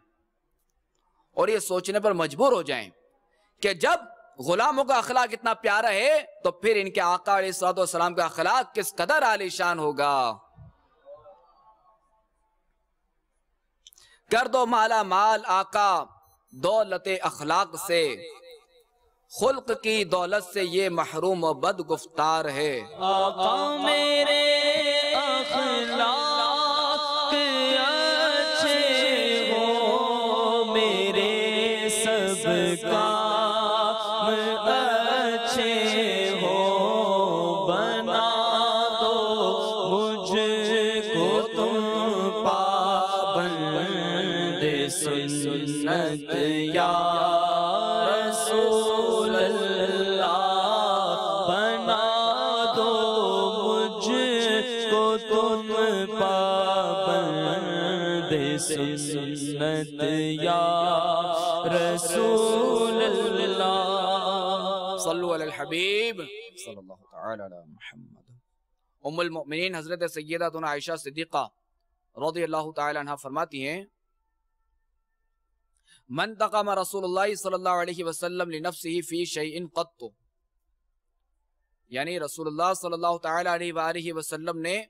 اور یہ سوچنے پر مجبور ہو جائیں کہ جب غلاموں کا اخلاق اتنا پیارا ہے تو پھر ان کے آقا علیہ الصلوۃ والسلام کا اخلاق کس قدر عالی شان ہوگا۔ کر دو مالا مال آقا دولت اخلاق سے، خلق کی دولت سے یہ محروم و بد گفتار ہے۔ آقا میرے اخلاق اچھے ہو بنا دو مجھ کو تم پابند سنت یا رسول اللہ بنا دو مجھ کو تم پابند سنت یا رسول اللہ صلو علی الحبیب صلی اللہ تعالی علی محمد۔ ام المؤمنین حضرت سیدتنا عائشہ صدیقہ رضی اللہ تعالی عنہ فرماتی ہیں من تقام رسول اللہ صلی اللہ علیہ وسلم لنفسہ فی شیء قط، یعنی رسول اللہ صلی اللہ تعالی علیہ وآلہ وسلم نے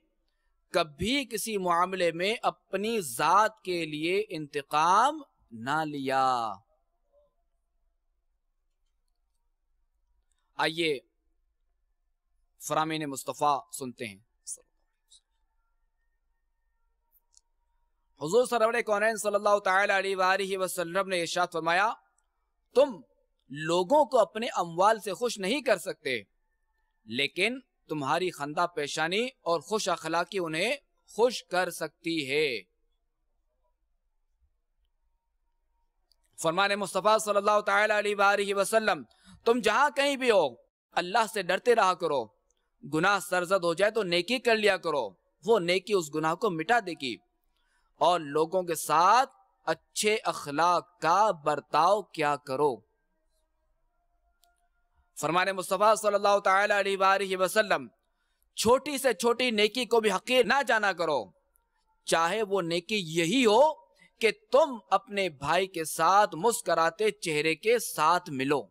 کبھی کسی معاملے میں اپنی ذات کے لیے انتقام نہ لیا۔ آئیے فرامین مصطفیٰ سنتے ہیں۔ حضور سرور کونین صلی اللہ تعالی علیہ وآلہ وسلم نے ارشاد فرمایا تم لوگوں کو اپنے اموال سے خوش نہیں کر سکتے، لیکن تمہاری خندہ پیشانی اور خوش اخلاقی انہیں خوش کر سکتی ہے۔ فرمان مصطفیٰ صلی اللہ تعالی علیہ وآلہ وسلم تم جہاں کہیں بھی ہو اللہ سے ڈرتے رہا کرو، گناہ سرزد ہو جائے تو نیکی کر لیا کرو، وہ نیکی اس گناہ کو مٹا دے گی، اور لوگوں کے ساتھ اچھے اخلاق کا برتاؤ کیا کرو۔ فرمان مصطفیٰ صلی اللہ تعالی علیہ وآلہ وسلم چھوٹی سے چھوٹی نیکی کو بھی حقیر نہ جانا کرو، چاہے وہ نیکی یہی ہو کہ تم اپنے بھائی کے ساتھ مسکراتے چہرے کے ساتھ ملو۔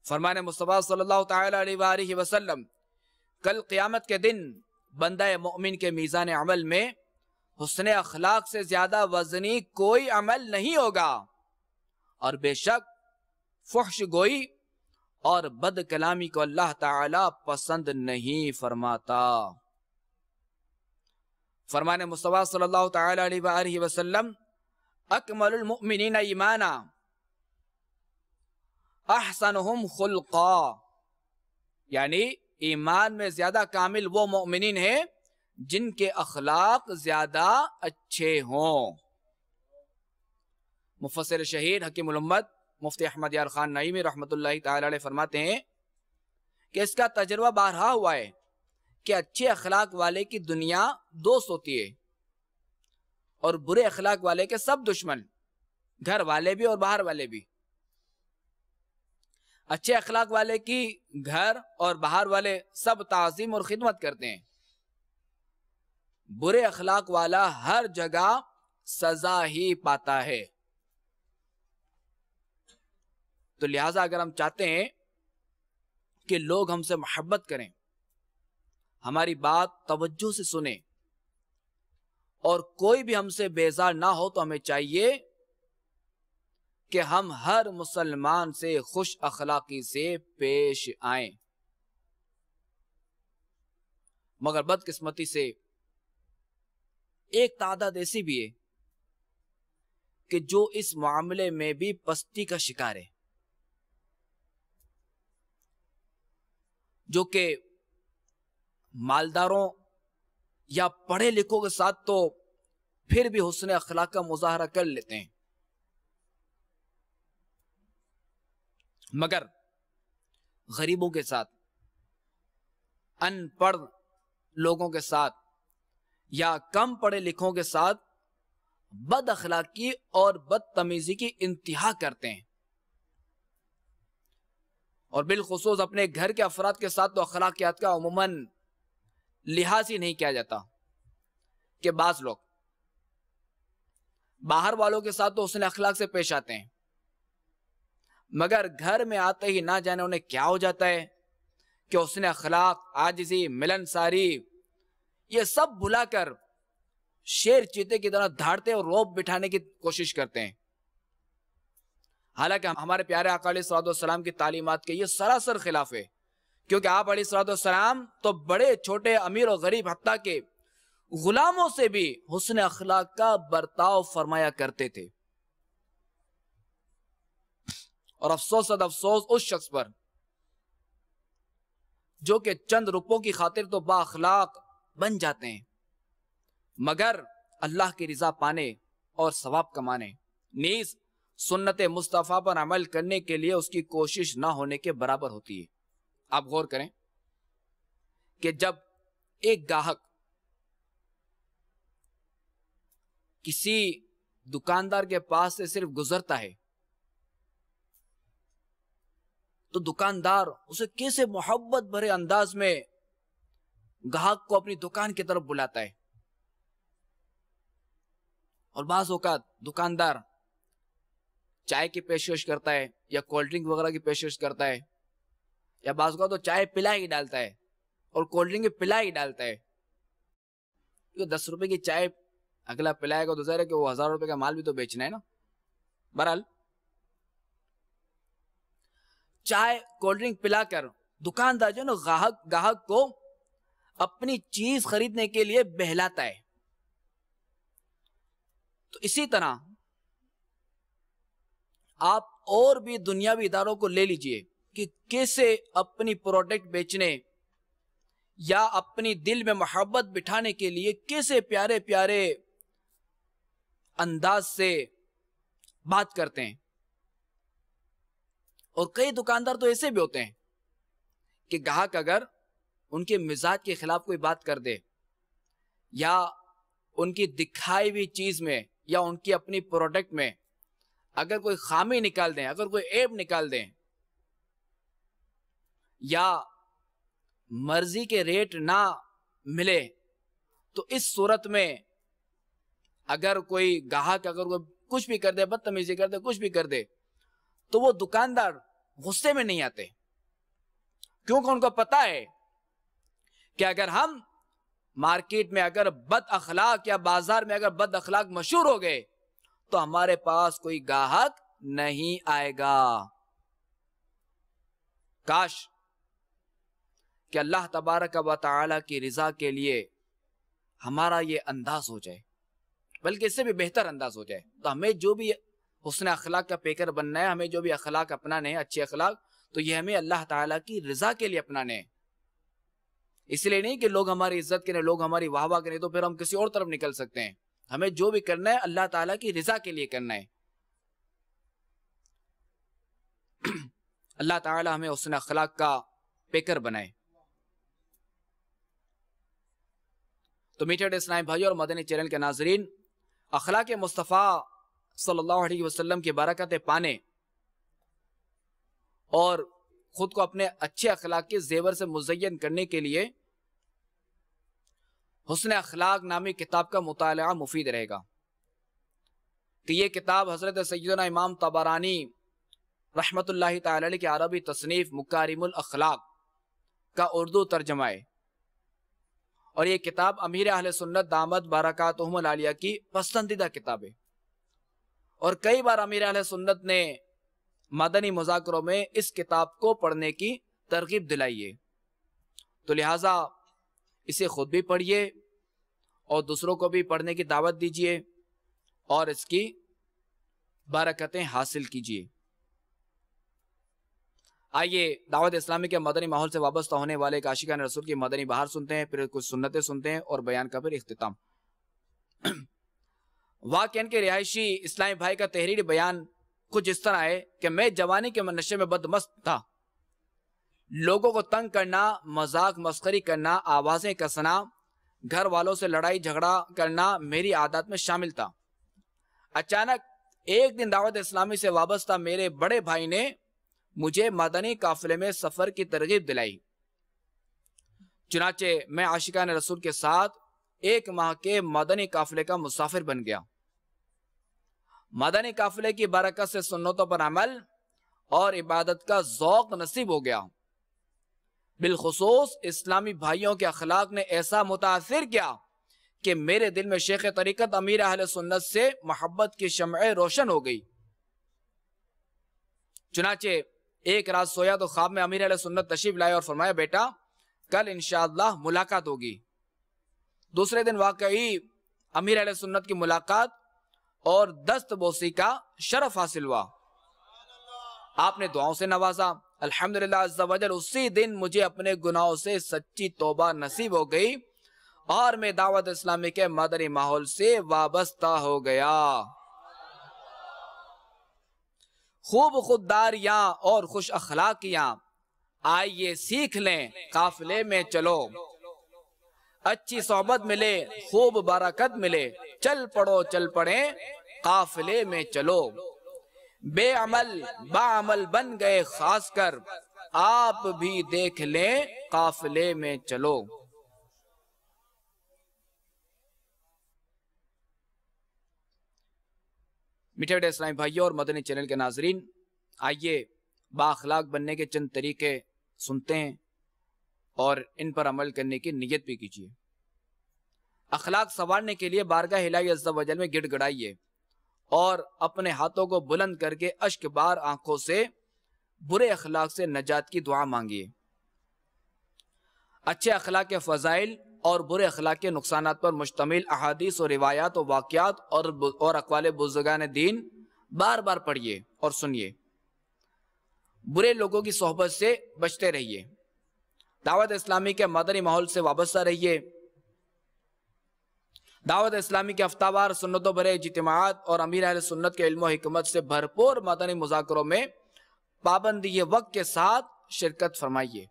فرمان مصطفیٰ صلی اللہ تعالی علیہ وآلہ وسلم کل قیامت کے دن بندہ مومن کے میزان عمل میں حسن اخلاق سے زیادہ وزنی کوئی عمل نہیں ہوگا، اور بے شک فحش گوئی اور بد کلامی کو اللہ تعالی پسند نہیں فرماتا۔ فرمان مصطفیٰ صلی اللہ تعالی علیہ وآلہ وسلم اکمل المؤمنین ایمانا احسنہم خلقا، یعنی ایمان میں زیادہ کامل وہ مومنین ہیں جن کے اخلاق زیادہ اچھے ہوں۔ مفسر شہید حکیم الامت مفتی احمد یار خان نعیمی رحمت اللہ تعالی علیہ فرماتے ہیں کہ اس کا تجربہ بارہا ہوا ہے کہ اچھے اخلاق والے کی دنیا دوست ہوتی ہے اور برے اخلاق والے کے سب دشمن، گھر والے بھی اور باہر والے بھی۔ اچھے اخلاق والے کی گھر اور باہر والے سب تعظیم اور خدمت کرتے ہیں، برے اخلاق والا ہر جگہ سزا ہی پاتا ہے۔ تو لہٰذا اگر ہم چاہتے ہیں کہ لوگ ہم سے محبت کریں، ہماری بات توجہ سے سنیں، اور کوئی بھی ہم سے بیزار نہ ہو، تو ہمیں چاہیے کہ ہم ہر مسلمان سے خوش اخلاقی سے پیش آئیں۔ مگر بدقسمتی سے ایک تعداد ایسی بھی ہے کہ جو اس معاملے میں بھی پستی کا شکار ہے، جو کہ مالداروں یا پڑھے لکھوں کے ساتھ تو پھر بھی حسن اخلاق کا مظاہرہ کر لیتے ہیں، مگر غریبوں کے ساتھ، ان پڑھ لوگوں کے ساتھ یا کم پڑھے لکھوں کے ساتھ بد اخلاقی اور بدتمیزی کی انتہا کرتے ہیں، اور بالخصوص اپنے گھر کے افراد کے ساتھ تو اخلاقیات کا عموماً لحاظ ہی نہیں کیا جاتا، کہ بعض لوگ باہر والوں کے ساتھ تو حسن اخلاق سے پیش آتے ہیں، مگر گھر میں آتے ہی نہ جانے انہیں کیا ہو جاتا ہے کہ حسن اخلاق، عاجزی، ملنساری یہ سب بھلا کر شیر چیتے کی طرح دھاڑتے اور روب بٹھانے کی کوشش کرتے ہیں۔ حالانکہ ہمارے پیارے آقا علیہ الصلوۃ والسلام کی تعلیمات کے یہ سراسر خلاف ہے، کیونکہ آپ علیہ الصلوۃ والسلام تو بڑے چھوٹے، امیر و غریب، حتیٰ کہ غلاموں سے بھی حسن اخلاق کا برتاؤ فرمایا کرتے تھے، اور افسوس افسوس اس شخص پر جو کہ چند روپوں کی خاطر تو با اخلاق بن جاتے ہیں، مگر اللہ کی رضا پانے اور ثواب کمانے نیز سنت مصطفیٰ پر عمل کرنے کے لیے اس کی کوشش نہ ہونے کے برابر ہوتی ہے۔ آپ غور کریں کہ جب ایک گاہک کسی دکاندار کے پاس سے صرف گزرتا ہے تو دکاندار اسے کیسے محبت بھرے انداز میں گاہک کو اپنی دکان کی طرف بلاتا ہے، اور بعض اوقات دکاندار چائے کی پیشکش کرتا ہے یا کولڈ ڈرنک وغیرہ کی پیشکش کرتا ہے، یا بعض اوقات تو چائے پلا ہی ڈالتا ہے اور کولڈ ڈرنک پلا ہی ڈالتا ہے، کیونکہ 10 روپے کی چائے اگلا پلائے گا تو ظاہر ہے کہ وہ 1000 روپے کا مال بھی تو بیچنا ہے نا۔ بہرحال چائے کولڈ ڈرنک پلا کر دکاندار جو نا گاہک کو اپنی چیز خریدنے کے لیے بہلاتا ہے۔ تو اسی طرح آپ اور بھی دنیاوی اداروں کو لے لیجئے کہ کیسے اپنی پروڈکٹ بیچنے یا اپنی دل میں محبت بٹھانے کے لیے کیسے پیارے پیارے انداز سے بات کرتے ہیں، اور کئی دکاندار تو ایسے بھی ہوتے ہیں کہ گاہک اگر ان کے مزاج کے خلاف کوئی بات کر دے یا ان کی دکھائی ہوئی چیز میں یا ان کی اپنی پروڈکٹ میں اگر کوئی خامی نکال دیں، اگر کوئی عیب نکال دیں یا مرضی کے ریٹ نہ ملے، تو اس صورت میں اگر کوئی گاہک اگر کوئی کچھ بھی کر دے، بدتمیزی کر دے، کچھ بھی کر دے، تو وہ دکاندار غصے میں نہیں آتے، کیونکہ ان کو پتا ہے کہ اگر ہم مارکیٹ میں اگر بد اخلاق یا بازار میں اگر بد اخلاق مشہور ہو گئے تو ہمارے پاس کوئی گاہک نہیں آئے گا۔ کاش کہ اللہ تبارک و تعالی کی رضا کے لیے ہمارا یہ انداز ہو جائے، بلکہ اس سے بھی بہتر انداز ہو جائے۔ تو ہمیں جو بھی حسن اخلاق کا پیکر بننا ہے، ہمیں جو بھی اخلاق اپنانے ہیں، اچھے اخلاق، تو یہ ہمیں اللہ تعالیٰ کی رضا کے لیے اپنانے ہیں، اس لیے نہیں کہ لوگ ہماری عزت کریں، لوگ ہماری واہ واہ کریں تو پھر ہم کسی اور طرف نکل سکتے ہیں۔ ہمیں جو بھی کرنا ہے اللہ تعالیٰ کی رضا کے لیے کرنا ہے۔ اللہ تعالیٰ ہمیں حسن اخلاق کا پیکر بنائے۔ تو میٹھے اسلامی بھائیوں اور مدنی چینل کے ناظرین، اخلاق مصطفیٰ صلی اللہ علیہ وسلم کی برکتیں پانے اور خود کو اپنے اچھے اخلاق کے زیور سے مزین کرنے کے لیے حسن اخلاق نامی کتاب کا مطالعہ مفید رہے گا۔ کہ یہ کتاب حضرت سیدنا امام طبرانی رحمت اللہ تعالی علیہ کی عربی تصنیف مکارم الاخلاق کا اردو ترجمہ ہے، اور یہ کتاب امیر اہل سنت دامت برکاتہم العالیہ کی پسندیدہ کتاب ہے، اور کئی بار امیر اہل سنت نے مدنی مذاکروں میں اس کتاب کو پڑھنے کی ترغیب دلائی ہے۔ تو لہٰذا اسے خود بھی پڑھیے اور دوسروں کو بھی پڑھنے کی دعوت دیجیے اور اس کی برکتیں حاصل کیجیے۔ آئیے دعوت اسلامی کے مدنی ماحول سے وابستہ ہونے والے ایک عاشقان رسول کی مدنی بہار سنتے ہیں، پھر کچھ سنتیں سنتے ہیں اور بیان کا پھر اختتام۔ واقعاً کے رہائشی اسلامی بھائی کا تحریری بیان کچھ اس طرح ہے کہ میں جوانی کے نشے میں بدمست تھا، لوگوں کو تنگ کرنا، مذاق مسخری کرنا، آوازیں کسنا، گھر والوں سے لڑائی جھگڑا کرنا میری عادات میں شامل تھا۔ اچانک ایک دن دعوت اسلامی سے وابستہ میرے بڑے بھائی نے مجھے مدنی قافلے میں سفر کی ترغیب دلائی۔ چنانچہ میں عاشقان رسول کے ساتھ 1 ماہ کے مدنی قافلے کا مسافر بن گیا۔ مدنی قافلے کی برکت سے سنتوں پر عمل اور عبادت کا ذوق نصیب ہو گیا۔ بالخصوص اسلامی بھائیوں کے اخلاق نے ایسا متاثر کیا کہ میرے دل میں شیخ طریقت امیر اہل سنت سے محبت کی شمع روشن ہو گئی۔ چنانچہ ایک رات سویا تو خواب میں امیر اہل سنت تشریف لائے اور فرمایا، بیٹا کل انشاءاللہ ملاقات ہوگی۔ دوسرے دن واقعی امیر اہل سنت کی ملاقات اور دست بوسی کا شرف حاصل ہوا۔ آپ نے دعاؤں سے نوازا، الحمدللہ عز و جل اسی دن مجھے اپنے گناہوں سے سچی توبہ نصیب ہو گئی اور میں دعوت اسلامی کے مدنی ماحول سے وابستہ ہو گیا۔ خوب خودداریاں اور خوش اخلاقیاں آئیے سیکھ لیں، قافلے میں چلو، اچھی صحبت ملے، خوب برکت ملے، چل پڑو چل پڑیں قافلے میں چلو، بے عمل باعمل بن گئے خاص کر، آپ بھی دیکھ لیں قافلے میں چلو۔ میٹھے میٹھے اسلامی بھائیوں اور مدنی چینل کے ناظرین، آئیے بااخلاق بننے کے چند طریقے سنتے ہیں اور ان پر عمل کرنے کی نیت بھی کیجیے۔ اخلاق سنوارنے کے لیے بارگاہ الہی عز و جل میں گڑ گڑائیے اور اپنے ہاتھوں کو بلند کر کے اشک بار آنکھوں سے برے اخلاق سے نجات کی دعا مانگیے۔ اچھے اخلاق کے فضائل اور برے اخلاق کے نقصانات پر مشتمل احادیث و روایات و واقعات اور اقوال بزرگان دین بار بار پڑھیے اور سنیے۔ برے لوگوں کی صحبت سے بچتے رہیے، دعوت اسلامی کے مدنی ماحول سے وابستہ رہیے، دعوت اسلامی کے ہفتہ وار سنتوں بھرے اجتماعات اور امیر اہل سنت کے علم و حکمت سے بھرپور مدنی مذاکروں میں پابندی وقت کے ساتھ شرکت فرمائیے۔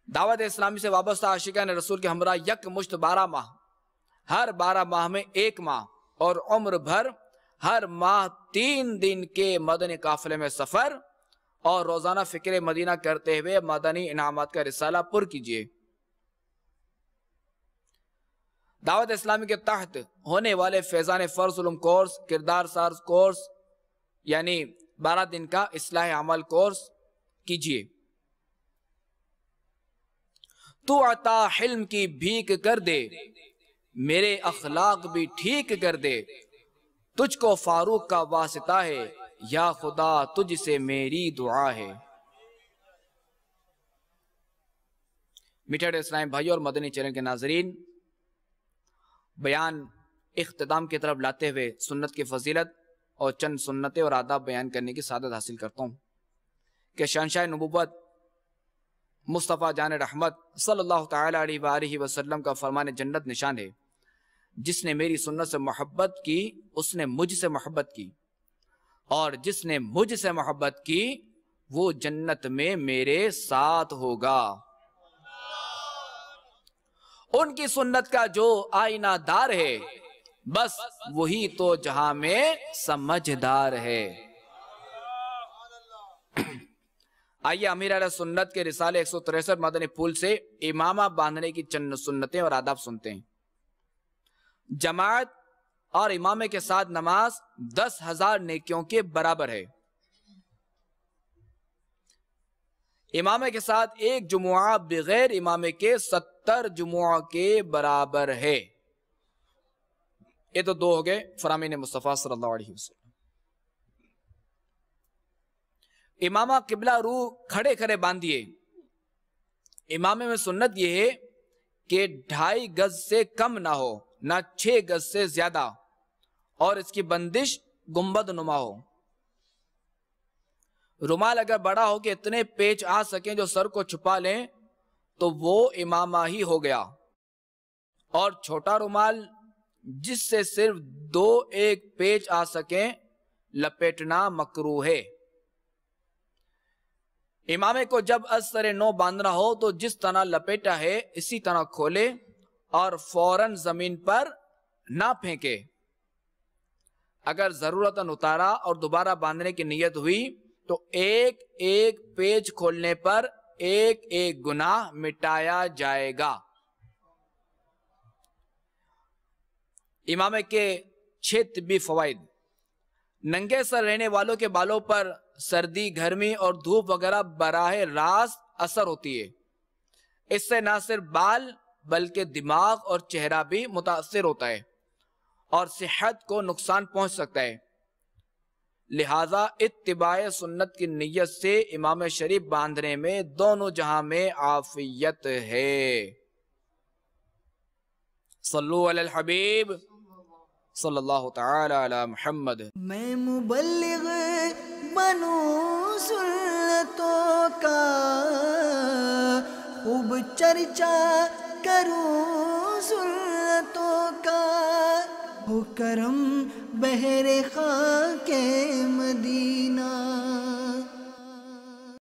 دعوت اسلامی سے وابستہ عاشقان رسول کے ہمراہ یک مشت 12 ماہ، ہر 12 ماہ میں 1 ماہ اور عمر بھر ہر ماہ 3 دن کے مدنی قافلے میں سفر اور روزانہ فکر مدینہ کرتے ہوئے مدنی انعامات کا رسالہ پر کیجیے۔ دعوت اسلامی کے تحت ہونے والے فیضان فرض علوم کورس، کردار ساز کورس یعنی 12 دن کا اصلاح عمل کورس کیجیے۔ تو عطا حلم کی بھیک کر دے، میرے اخلاق بھی ٹھیک کر دے، تجھ کو فاروق کا واسطہ ہے، یا خدا تجھ سے میری دعا ہے۔ میٹھے اسلام بھائیوں اور مدنی چینل کے ناظرین، بیان اختتام کی طرف لاتے ہوئے سنت کی فضیلت اور چند سنتیں اور آداب بیان کرنے کی سعادت حاصل کرتا ہوں کہ شہنشاہ نبوت مصطفیٰ جان رحمت صلی اللہ تعالی علیہ وآلہ وسلم کا فرمان جنت نشان ہے، جس نے میری سنت سے محبت کی اس نے مجھ سے محبت کی، اور جس نے مجھ سے محبت کی وہ جنت میں میرے ساتھ ہوگا۔ ان کی سنت کا جو آئینہ دار ہے بس وہی تو جہاں میں سمجھدار ہے۔ آئیے امیر علیہ سنت کے رسالے 163 مدنی پھول سے امامہ باندھنے کی چند سنتیں اور آداب سنتے ہیں۔ جماعت اور امامے کے ساتھ نماز 10,000 نیکیوں کے برابر ہے۔ امامے کے ساتھ ایک جمعہ بغیر امامے کے 70 جمعہ کے برابر ہے۔ یہ تو 2 ہو گئے فرامین مصطفیٰ صلی اللہ علیہ وسلم۔ امامہ قبلہ رو کھڑے کھڑے باندھیے۔ امامے میں سنت یہ ہے کہ 2.5 گز سے کم نہ ہو، نہ 6 گز سے زیادہ، اور اس کی بندش گنبد نما ہو۔ رومال اگر بڑا ہو کہ اتنے پیچ آ سکیں جو سر کو چھپا لیں تو وہ امامہ ہی ہو گیا، اور چھوٹا رومال جس سے صرف 2-1 پیچ آ سکیں لپیٹنا مکروہ ہے۔ امامے کو جب از سر نو باندھنا ہو تو جس طرح لپیٹا ہے اسی طرح کھولے اور فوراً زمین پر نہ پھینکے۔ اگر ضرورتاً اتارا اور دوبارہ باندھنے کی نیت ہوئی تو 1-1 پیچ کھولنے پر 1-1 گناہ مٹایا جائے گا۔ امامے کے 6 طبی فوائد۔ ننگے سر رہنے والوں کے بالوں پر سردی، گرمی اور دھوپ وغیرہ براہ راست اثر ہوتی ہے۔ اس سے نہ صرف بال بلکہ دماغ اور چہرہ بھی متاثر ہوتا ہے اور صحت کو نقصان پہنچ سکتا ہے۔ لہذا اتباع سنت کی نیت سے امام شریف باندھنے میں دونوں جہاں میں عافیت ہے۔ صلو علی الحبیب صلی اللہ تعالی علی محمد۔ میں مبلغ بنوں سنتوں کا خوب چرچا کروں سنتوں کا ہو کرم بہر خاک مدینہ